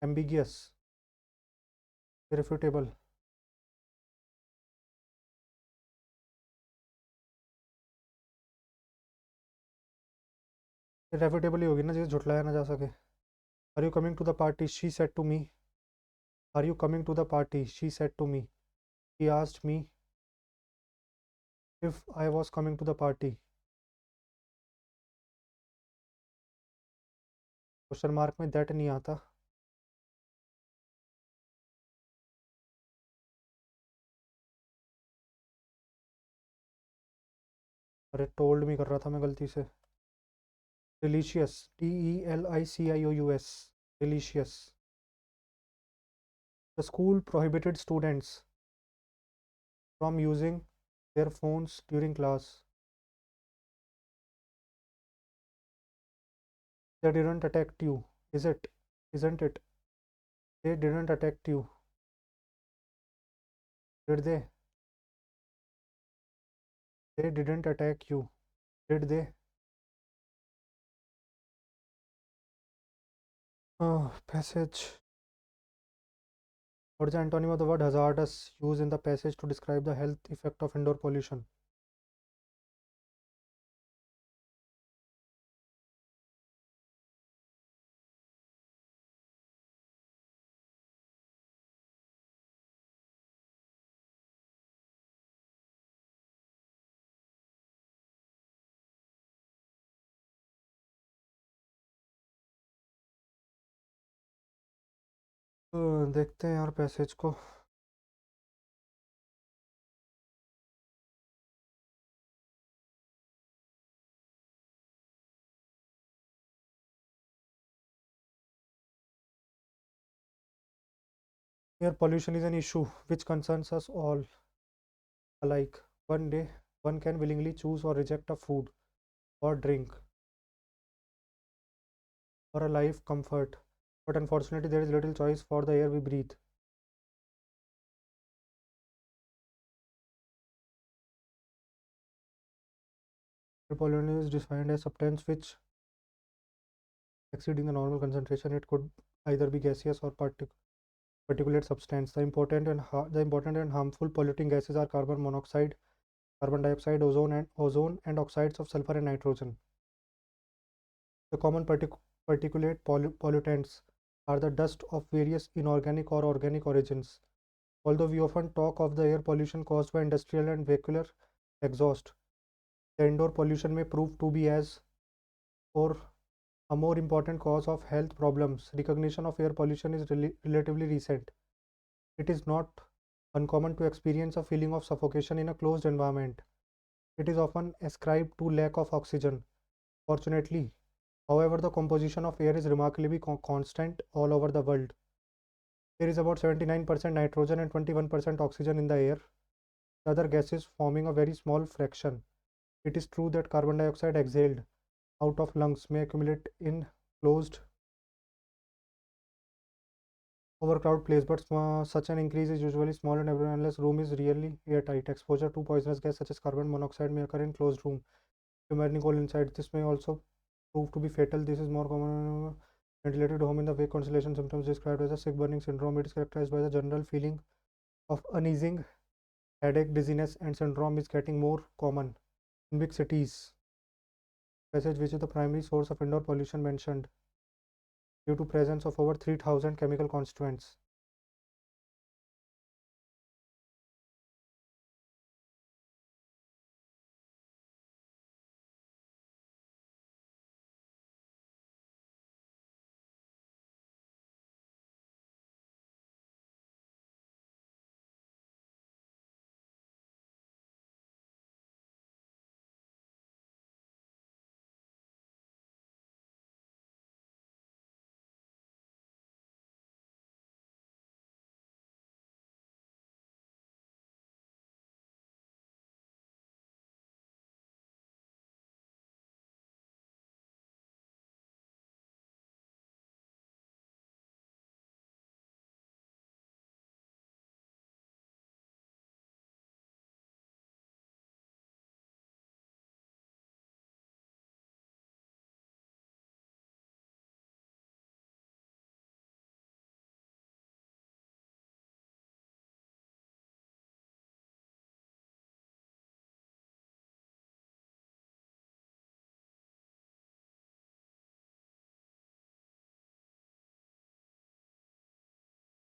Speaker 1: ambiguous, irrefutable. Irrefutable ही होगी ना, जिसे झुटलाया ना जा सके. Are you coming to the party? She said to me. Are you coming to the party? She said to me. He asked me if I was coming to the party. Question mark में that नहीं आता. अरे told me कर रहा था मैं गलती से. Delicious, DELICIOUS, delicious. The school prohibited students from using their phones during class. They didn't attack you, is it? Isn't it? They didn't attack you, did they? They didn't attack you, did they? Passage. What is the antonym of the word hazardous used in the passage to describe the health effect of indoor pollution? देखते हैं यार passage को. Air pollution is an issue which concerns us all alike. One day, one can willingly choose or reject a food or drink or a life comfort, but unfortunately, there is little choice for the air we breathe. Air pollution is defined as substance which exceeding the normal concentration. It could either be gaseous or particulate substance. The important and harmful polluting gases are carbon monoxide, carbon dioxide, ozone and oxides of sulfur and nitrogen. The common particulate pollutants are the dust of various inorganic or organic origins. Although we often talk of the air pollution caused by industrial and vehicular exhaust, the indoor pollution may prove to be as or a more important cause of health problems. Recognition of air pollution is relatively recent. It is not uncommon to experience a feeling of suffocation in a closed environment. It is often ascribed to lack of oxygen. Fortunately, however, the composition of air is remarkably constant all over the world. There is about 79% nitrogen and 21% oxygen in the air, the other gases forming a very small fraction. It is true that carbon dioxide exhaled out of lungs may accumulate in closed overcrowded place, but such an increase is usually small and unless room is really airtight. Exposure to poisonous gas such as carbon monoxide may occur in closed room Pneumonia cold inside. This may also prove to be fatal. This is more common in ventilated home. In the wake constellation, symptoms described as a sick burning syndrome. It is characterized by the general feeling of uneasing headache, dizziness, and syndrome is getting more common in big cities. Passage which is the primary source of indoor pollution mentioned due to presence of over 3,000 chemical constituents.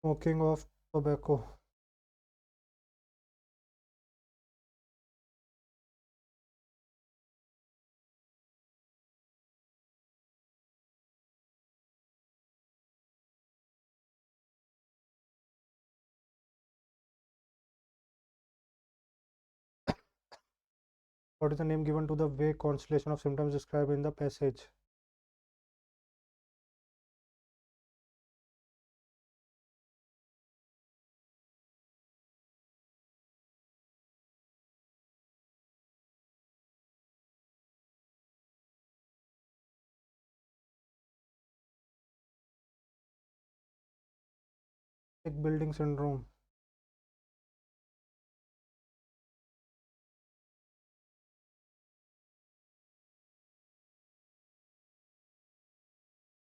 Speaker 1: Smoking of tobacco. What is the name given to the vague constellation of symptoms described in the passage? Sick building syndrome.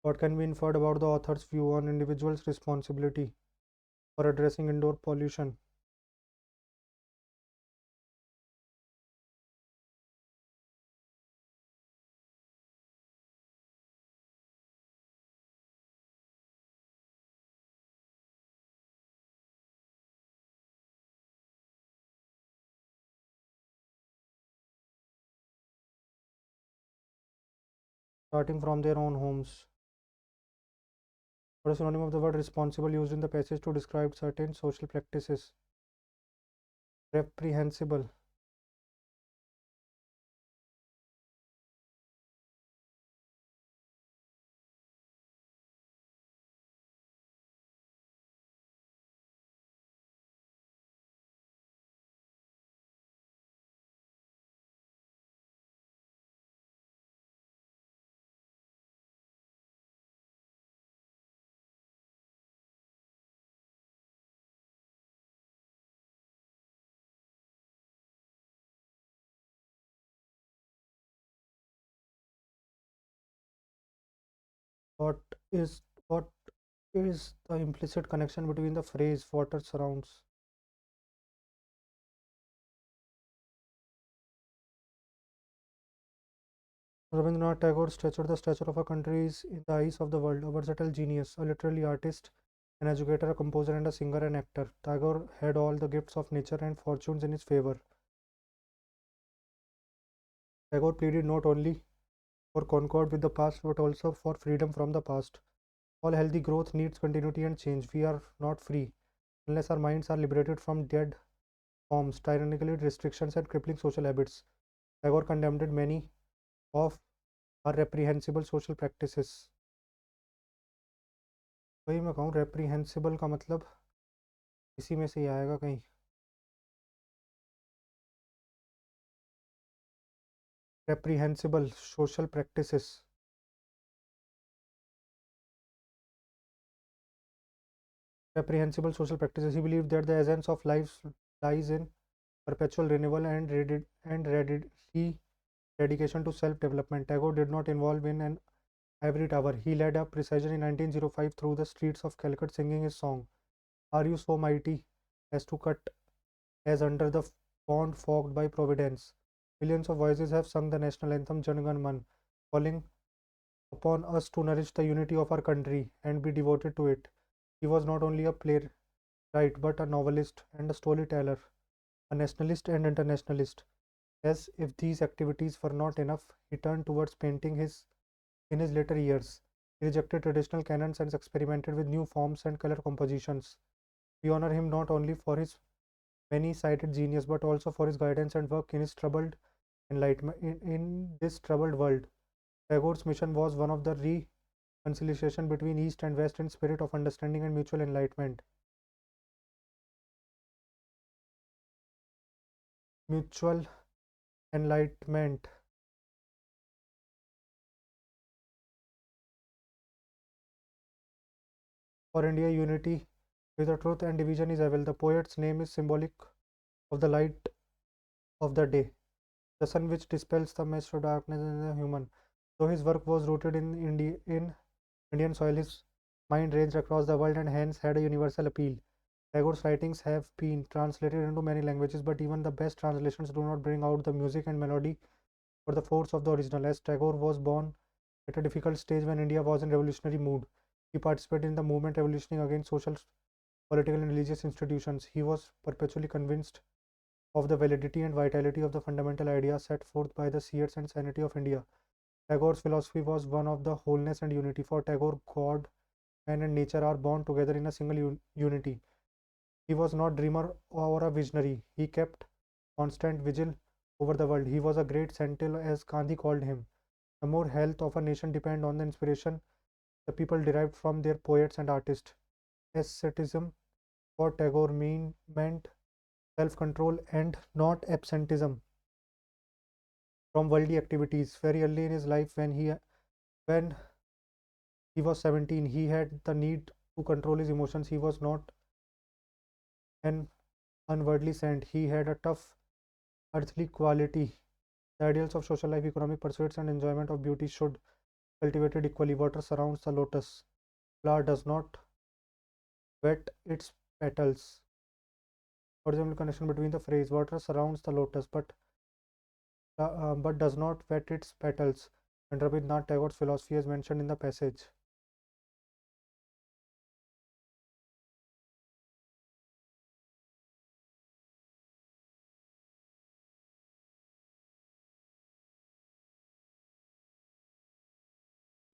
Speaker 1: What can be inferred about the author's view on individuals' responsibility for addressing indoor pollution? Starting from their own homes. What is synonym of the word responsible used in the passage to describe certain social practices? Reprehensible. What is what is the implicit connection between the phrase water surrounds? Rabindranath Tagore's stature, the stature of a country, is in the eyes of the world a versatile genius, a literary artist, an educator, a composer, and a singer and actor. Tagore had all the gifts of nature and fortunes in his favor. Tagore pleaded not only for concord with the past but also for freedom from the past. All healthy growth needs continuity and change. We are not free unless our minds are liberated from dead forms, tyrannical restrictions, and crippling social habits. Tagore condemned many of our reprehensible social practices. वही मैं कहूँ reprehensible का मतलब इसी में से ही आएगा कहीं. Reprehensible social practices. Reprehensible social practices. He believed that the essence of life lies in perpetual renewal and readily dedication to self-development. Tagore did not involve in an ivory tower. He led a procession in 1905 through the streets of Calicut singing his song, Are You So Mighty as to cut as under the pond fogged by Providence. Millions of voices have sung the national anthem Jan Gan Man, calling upon us to nourish the unity of our country and be devoted to it. He was not only a playwright but a novelist and a storyteller, a nationalist and internationalist. As if these activities were not enough, he turned towards painting in his later years. He rejected traditional canons and experimented with new forms and color compositions. We honor him not only for his many-sided genius but also for his guidance and work in his troubled enlightenment in this troubled world. Tagore's mission was one of the reconciliation between East and West in spirit of understanding and mutual enlightenment. Mutual enlightenment. For India, unity with the truth and division is evil. The poet's name is symbolic of the light of the day, the sun which dispels the mist of darkness in the human. Though his work was rooted in Indian soil, his mind ranged across the world and hence had a universal appeal. Tagore's writings have been translated into many languages, but even the best translations do not bring out the music and melody or the force of the original. As Tagore was born at a difficult stage when India was in revolutionary mood, he participated in the movement revolutioning against social, political, and religious institutions. He was perpetually convinced of the validity and vitality of the fundamental ideas set forth by the seers and sanity of India. Tagore's philosophy was one of the wholeness and unity. For Tagore, God, man, and nature are bound together in a single unity. He was not dreamer or a visionary. He kept constant vigil over the world. He was a great sentinel, as Gandhi called him. The more health of a nation depend on the inspiration the people derived from their poets and artists. Asceticism for Tagore meant self-control and not absenteeism from worldly activities. Very early in his life, when he was 17, he had the need to control his emotions. He was not an unworldly saint. He had a tough earthly quality. The ideals of social life, economic pursuits, and enjoyment of beauty should cultivated equally. Water surrounds the lotus. Flower does not wet its petals. Horizontal connection between the phrase water surrounds the lotus but does not wet its petals, and Rabindranath Tagore's philosophy is mentioned in the passage.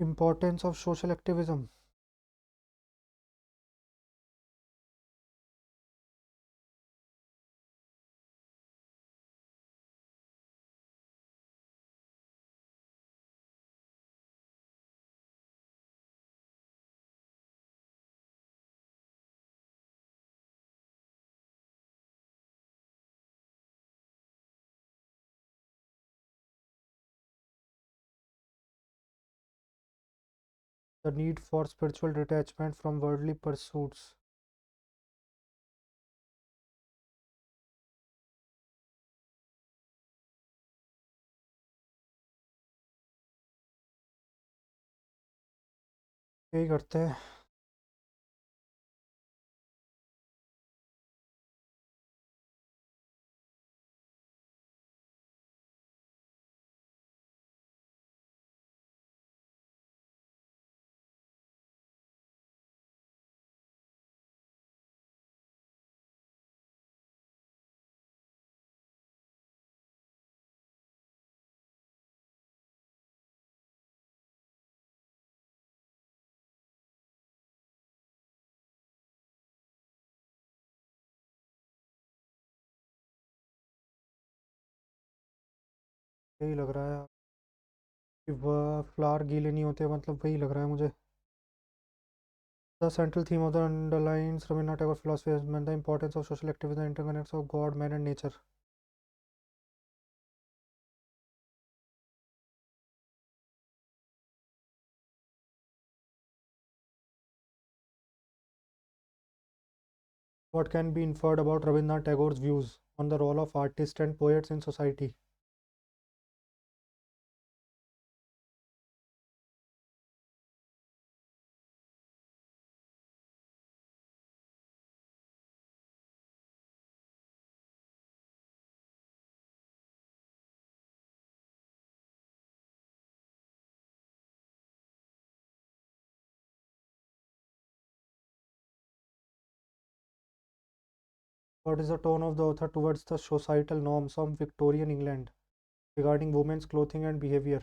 Speaker 1: Importance of social activism. The need for spiritual detachment from worldly pursuits. यही करते हैं. यही लग रहा है कि वह flower गीले नहीं होते, मतलब वही लग रहा है मुझे. The central theme of the underlines Rabindranath Tagore philosophy has meant the importance of social activism, the interconnections of God, man, and nature. What can be inferred about Rabindranath Tagore's views on the role of artists and poets in society? What is the tone of the author towards the societal norms of Victorian England regarding women's clothing and behavior?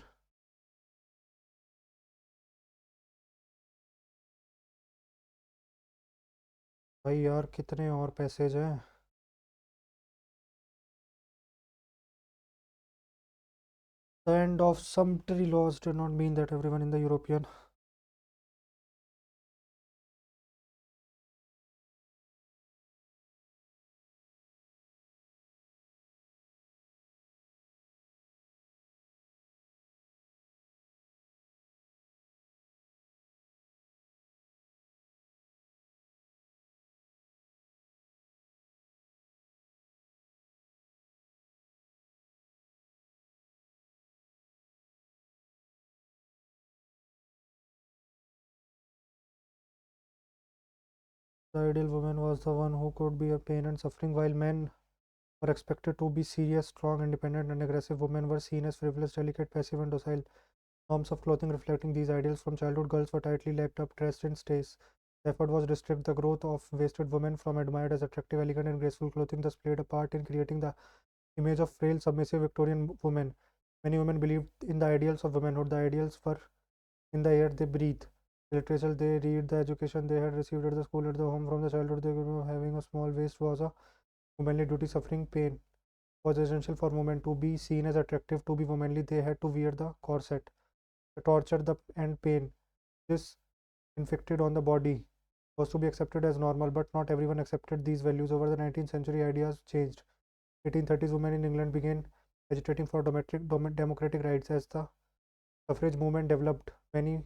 Speaker 1: भाई यार कितने और passage हैं? The end of sumptuary laws did not mean that everyone in the European the ideal woman was the one who could be a pain and suffering, while men were expected to be serious, strong, independent, and aggressive. Women were seen as frivolous, delicate, passive, and docile. Norms of clothing reflecting these ideals from childhood, girls were tightly legged up, dressed in stays. The effort was to restrict the growth of wasted women from admired as attractive, elegant, and graceful clothing, thus played a part in creating the image of frail, submissive Victorian women. Many women believed in the ideals of womanhood. The ideals were in the air they breathe, the literature they read, the education they had received at the school, at the home. From the childhood, they grew having a small waist was a womanly duty. Suffering pain was essential for women to be seen as attractive. To be womanly, they had to wear the corset. The torture, and pain this inflicted on the body was to be accepted as normal, but not everyone accepted these values. Over the 19th century, ideas changed. 1830s, women in England began agitating for democratic rights. As the suffrage movement developed, many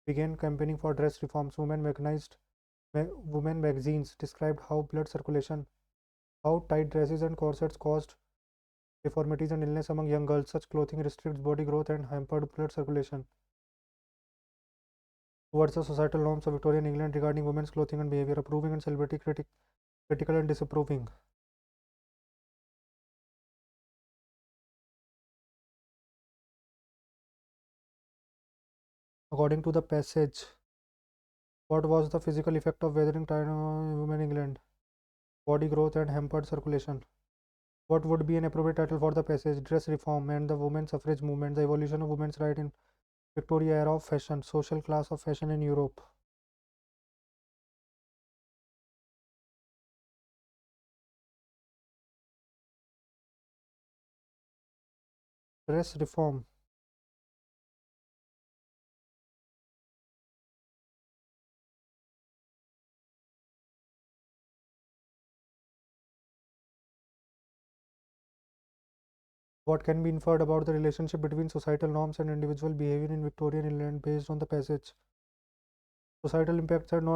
Speaker 1: began campaigning for dress reforms. Women magazines described how blood circulation, how tight dresses and corsets caused deformities and illness among young girls. Such clothing restricts body growth and hampered blood circulation. Towards the societal norms of Victorian England regarding women's clothing and behavior, approving and celebrity critical and disapproving. According to the passage, what was the physical effect of weathering tight women in England? Body growth and hampered circulation. What would be an appropriate title for the passage? Dress reform and the women's suffrage movement, the evolution of women's right in Victoria era of fashion, social class of fashion in Europe. Dress reform. What can be inferred about the relationship between societal norms and individual behavior in Victorian England based on the passage? Societal impacts had no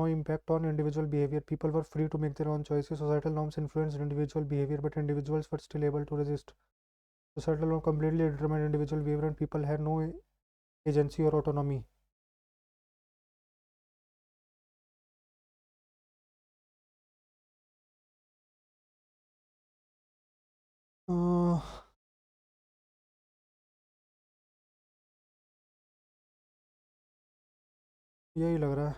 Speaker 1: impact on individual behavior. People were free to make their own choices. Societal norms influenced individual behavior, but individuals were still able to resist. Societal norms completely determined individual behavior, and people had no agency or autonomy. Uh, यही लग रहा है.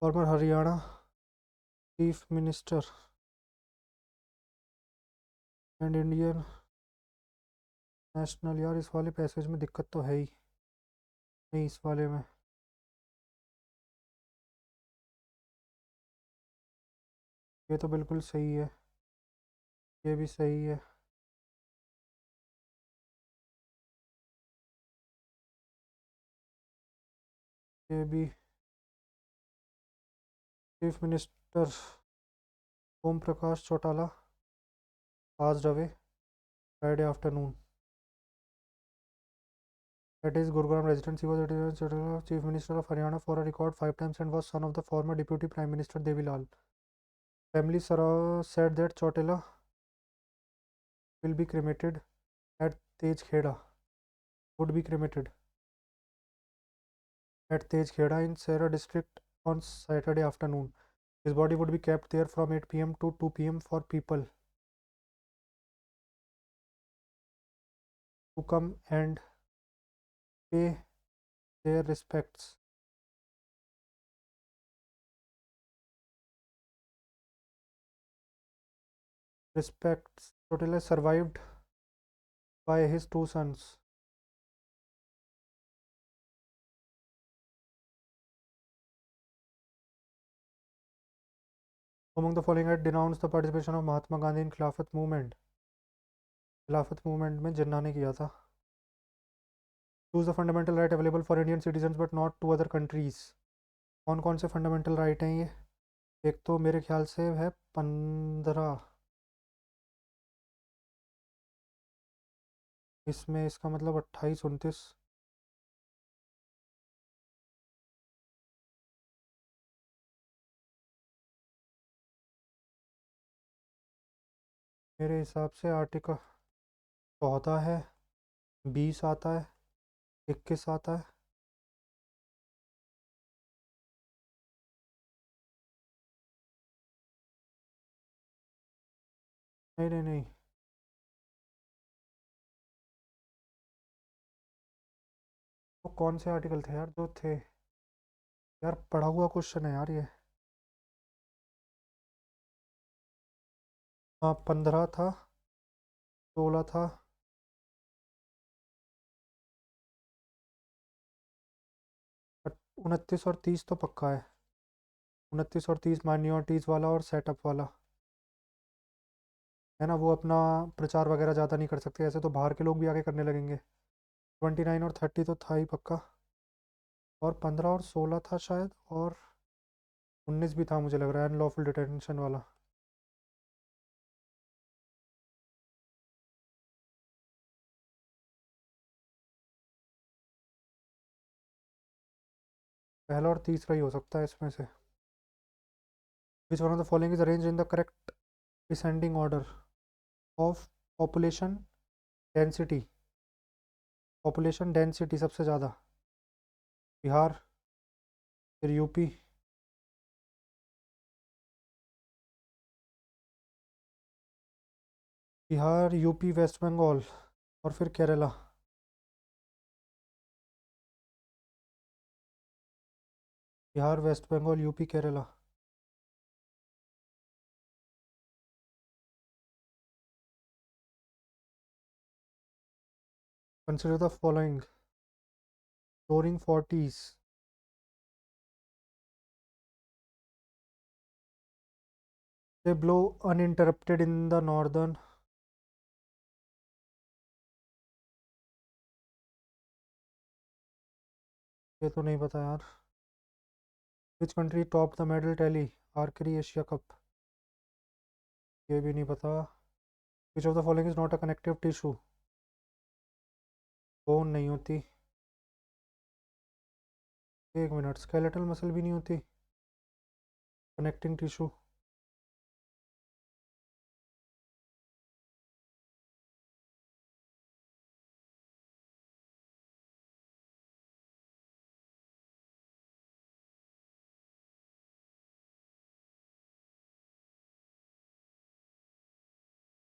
Speaker 1: Farmer Haryana chief minister and Indian national. यार इस वाले passage में दिक्कत तो है ही नहीं. इस वाले में ये तो बिल्कुल सही है. ये भी सही है. ये भी. Chief minister Om Prakash Chautala passed away Friday afternoon at his Gurugram residence. He was Chief Minister of Haryana for a record 5 times and was son of the former Deputy Prime Minister Devi Lal. Family said that Chautala will be cremated at Tej Kheda. Would be cremated at Tej Kheda in Sera district on Saturday afternoon. His body would be kept there from 8 p.m. to 2 p.m. for people to come and pay their respects. Respects. Totally survived by his two sons. Among the following had denounced the participation of Mahatma Gandhi in खिलाफत movement. खिलाफत movement में जिन्ना ने किया था. Choose the fundamental right available for Indian citizens but not to other countries. कौन कौन से fundamental right हैं ये? एक तो मेरे ख्याल से है 15, इसमें इसका मतलब 28, 29. मेरे हिसाब से आर्टिकल 14 है, 20 आता है, 21 आता है. नहीं नहीं नहीं, वो कौन से आर्टिकल थे यार जो थे यार? पढ़ा हुआ क्वेश्चन है यार ये. हाँ 15 था, 16 था, 29 और 30 तो पक्का है. 29 और 30 माइनॉरिटीज़ वाला और सेटअप वाला है ना. वो अपना प्रचार वगैरह ज़्यादा नहीं कर सकते, ऐसे तो बाहर के लोग भी आके करने लगेंगे. 29 और 30 तो था ही पक्का, और 15 और 16 था शायद, और 19 भी था मुझे लग रहा है, अनलॉफुल डिटेंशन वाला. पहला और तीसरा ही हो सकता है इसमें से. Which one of the following is arrange in the correct descending order of population density. Population density सबसे ज़्यादा बिहार, फिर यूपी, बिहार, यूपी, वेस्ट बंगाल, और फिर Kerala. Bihar, West Bengal, UP, Kerala. Consider the following. roaring 40s. They blow uninterrupted in the northern. ये तो नहीं पता यार. Which country topped the medal tally archery Asia Cup? ये भी नहीं पता. Which of the following is not a connective tissue? Bone नहीं होती. एक मिनट, स्केलेटल मसल भी नहीं होती. Connecting tissue.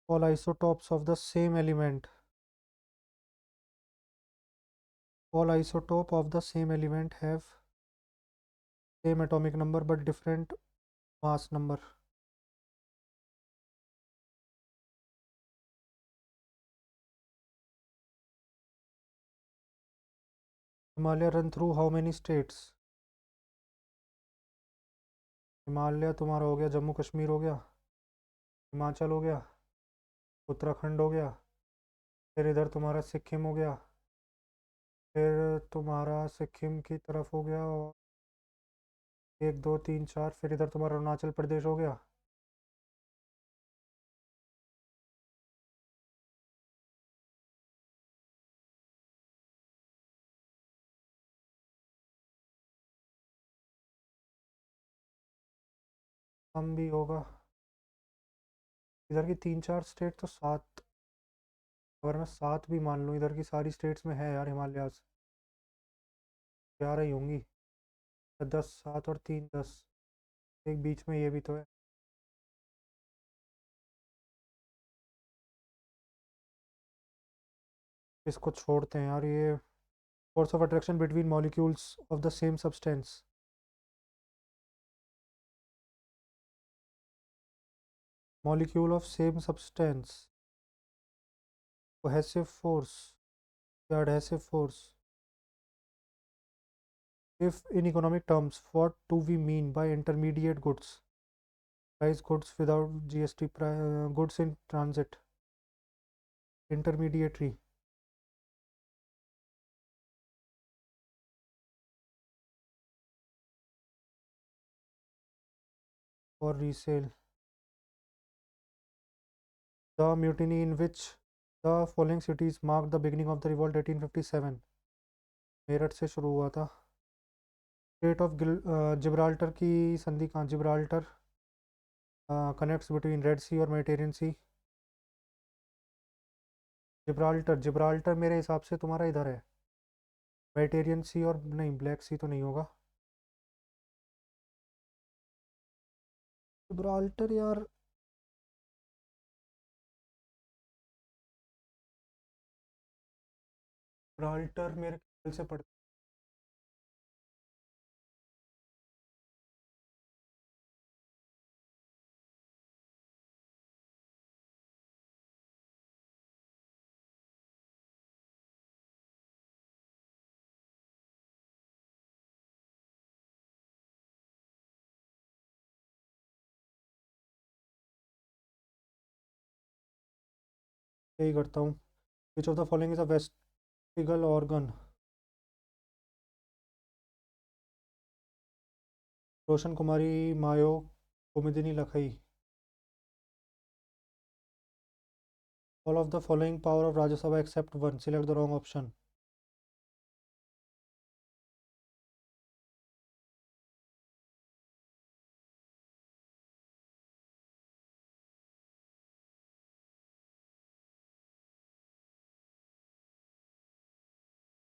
Speaker 1: All isotopes of the same element. All isotope of the same element have same atomic number but different mass number. Himalaya run through how many states? Himalaya तुम्हारा हो गया जम्मू कश्मीर हो गया, हिमाचल हो गया, उत्तराखंड हो गया, फिर इधर तुम्हारा सिक्किम हो गया, फिर तुम्हारा सिक्किम की तरफ हो गया, और 1 2 3 4, फिर इधर तुम्हारा अरुणाचल प्रदेश हो गया. हम भी होगा. इधर की 3 4 स्टेट तो 7, अगर मैं 7 भी मान लूँ, इधर की सारी स्टेट्स में है यार हिमालयाज. 11 ही होंगी. 10, 7 और 3, 10. एक बीच में ये भी तो है। इसको छोड़ते हैं यार। ये force of attraction between molecules of the same substance. Molecule of same substance. Cohesive force या adhesive force. If in economic terms, what do we mean by intermediate goods? Price goods without GST, goods in transit, intermediary for resale. The mutiny in which the following cities marked the beginning of the revolt 1857. Meerut से शुरू हुआ था। State of Gibraltar की संधि कहाँ? Gibraltar connects between red सी और Mediterranean सी। Gibraltar Gibraltar मेरे हिसाब से तुम्हारा इधर है, मेडिटेरियन सी। और नहीं, ब्लैक सी तो नहीं होगा। जिब्राल्टर यार, जिब्राल्टर मेरे ख्याल से पड़ता। यही करता हूँ। Which of the following is a vestigial organ? Roshan Kumari, मायो, Kumudini Lakhia. All of the following power of Rajya Sabha except one, select the wrong option.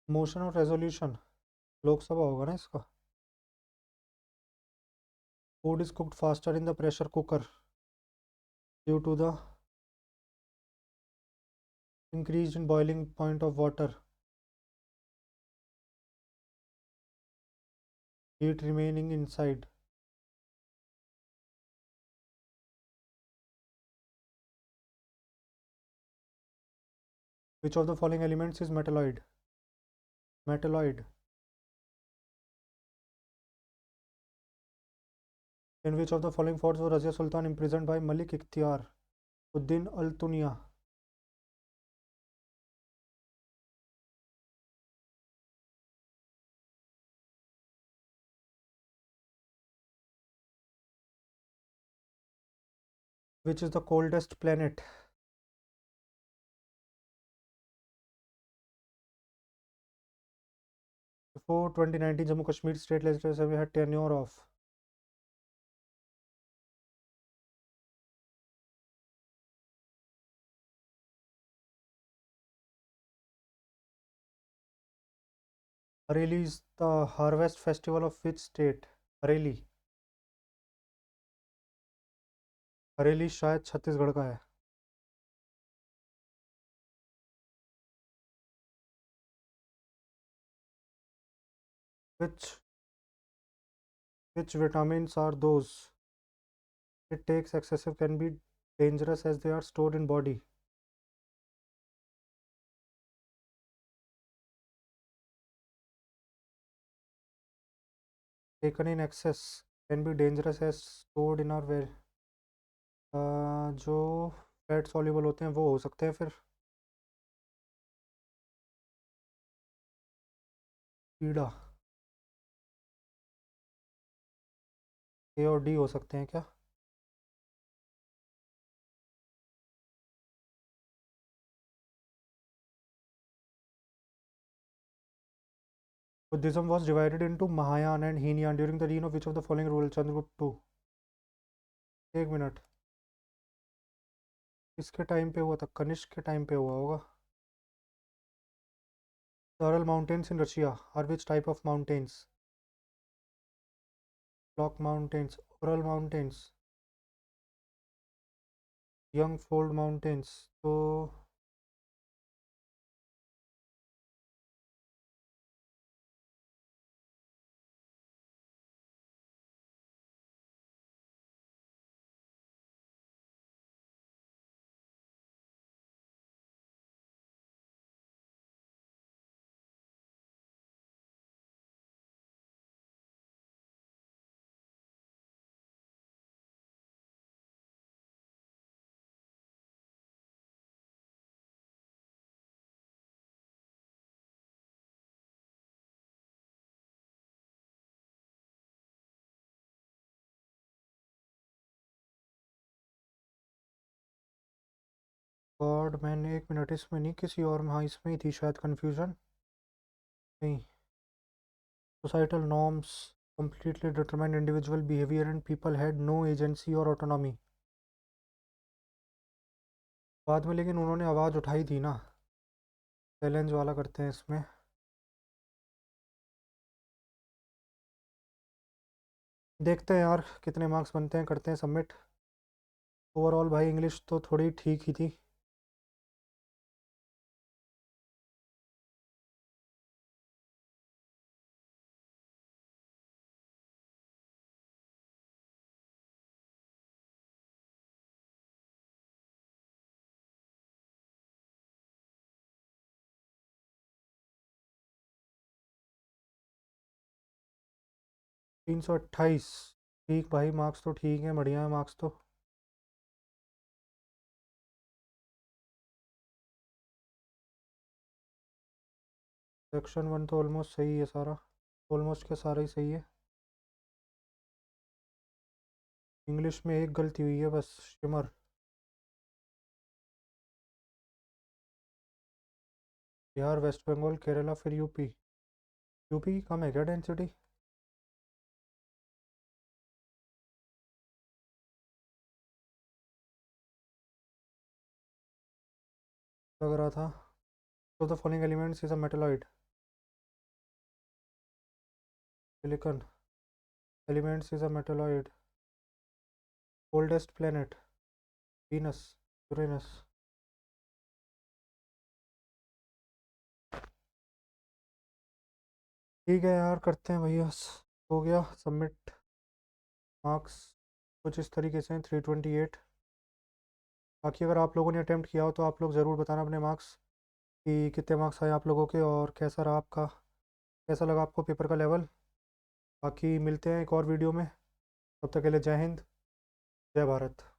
Speaker 1: Motion और रेजोल्यूशन लोकसभा होगा ना इसका। Food is cooked faster in the pressure cooker due to the increased in boiling point of water, heat remaining inside. Which of the following elements is metalloid? Metalloid. In which of the following forts was Razia Sultan imprisoned by Malik Ikhtiar Uddin Al Tunia? Which is the coldest planet? Before 2019, Jammu Kashmir State Legislature had tenure of. Hareli is the harvest festival of which state? Hareli. Hareli शायद छत्तीसगढ़ का है। Which vitamins are those? It takes excessive can be dangerous as they are stored in body. Taken in excess can be dangerous as stored in our well. जो fat soluble होते हैं वो हो सकते हैं फिर। कीड़ा। ए और डी हो सकते हैं क्या? Buddhism was divided into Mahayana and Hinayan during the reign of which of the following ruler? Chandragupta II। एक मिनट, किसके टाइम पे हुआ था? कनिष्क के टाइम पे हुआ होगा। The Ural mountains in Russia are which type of mountains? Block mountains, oral mountains, young fold mountains. तो गॉड, मैंने एक मिनट, इसमें नहीं किसी और में, हाँ इसमें ही थी शायद कन्फ्यूजन। नहीं, societal norms completely determined individual behavior and people had no agency or autonomy। बाद में लेकिन उन्होंने आवाज़ उठाई थी ना। चैलेंज वाला करते हैं इसमें। देखते हैं यार कितने मार्क्स बनते हैं, करते हैं सबमिट। ओवरऑल भाई इंग्लिश तो थोड़ी ठीक ही थी। तीन सौ अट्ठाईस, ठीक भाई, मार्क्स तो ठीक है, बढ़िया है मार्क्स तो। सेक्शन वन तो ऑलमोस्ट सही है सारा, ऑलमोस्ट क्या सारा ही सही है। इंग्लिश में एक गलती हुई है बस, शिमर। बिहार, वेस्ट बंगाल, केरला, फिर यूपी। यूपी की कम है क्या डेंसिटी? लग रहा था। तो the following elements is a metalloid. Silicon elements is a metalloid. Oldest planet, Venus, Uranus. ठीक है यार, करते हैं भैया। हो गया सबमिट। मार्क्स कुछ इस तरीके से हैं, 328। बाकी अगर आप लोगों ने अटैम्प्ट किया हो तो आप लोग ज़रूर बताना अपने मार्क्स, कि कितने मार्क्स आए आप लोगों के और कैसा रहा आपका, कैसा लगा आपको पेपर का लेवल। बाकी मिलते हैं एक और वीडियो में, तब तक के लिए जय हिंद, जय भारत।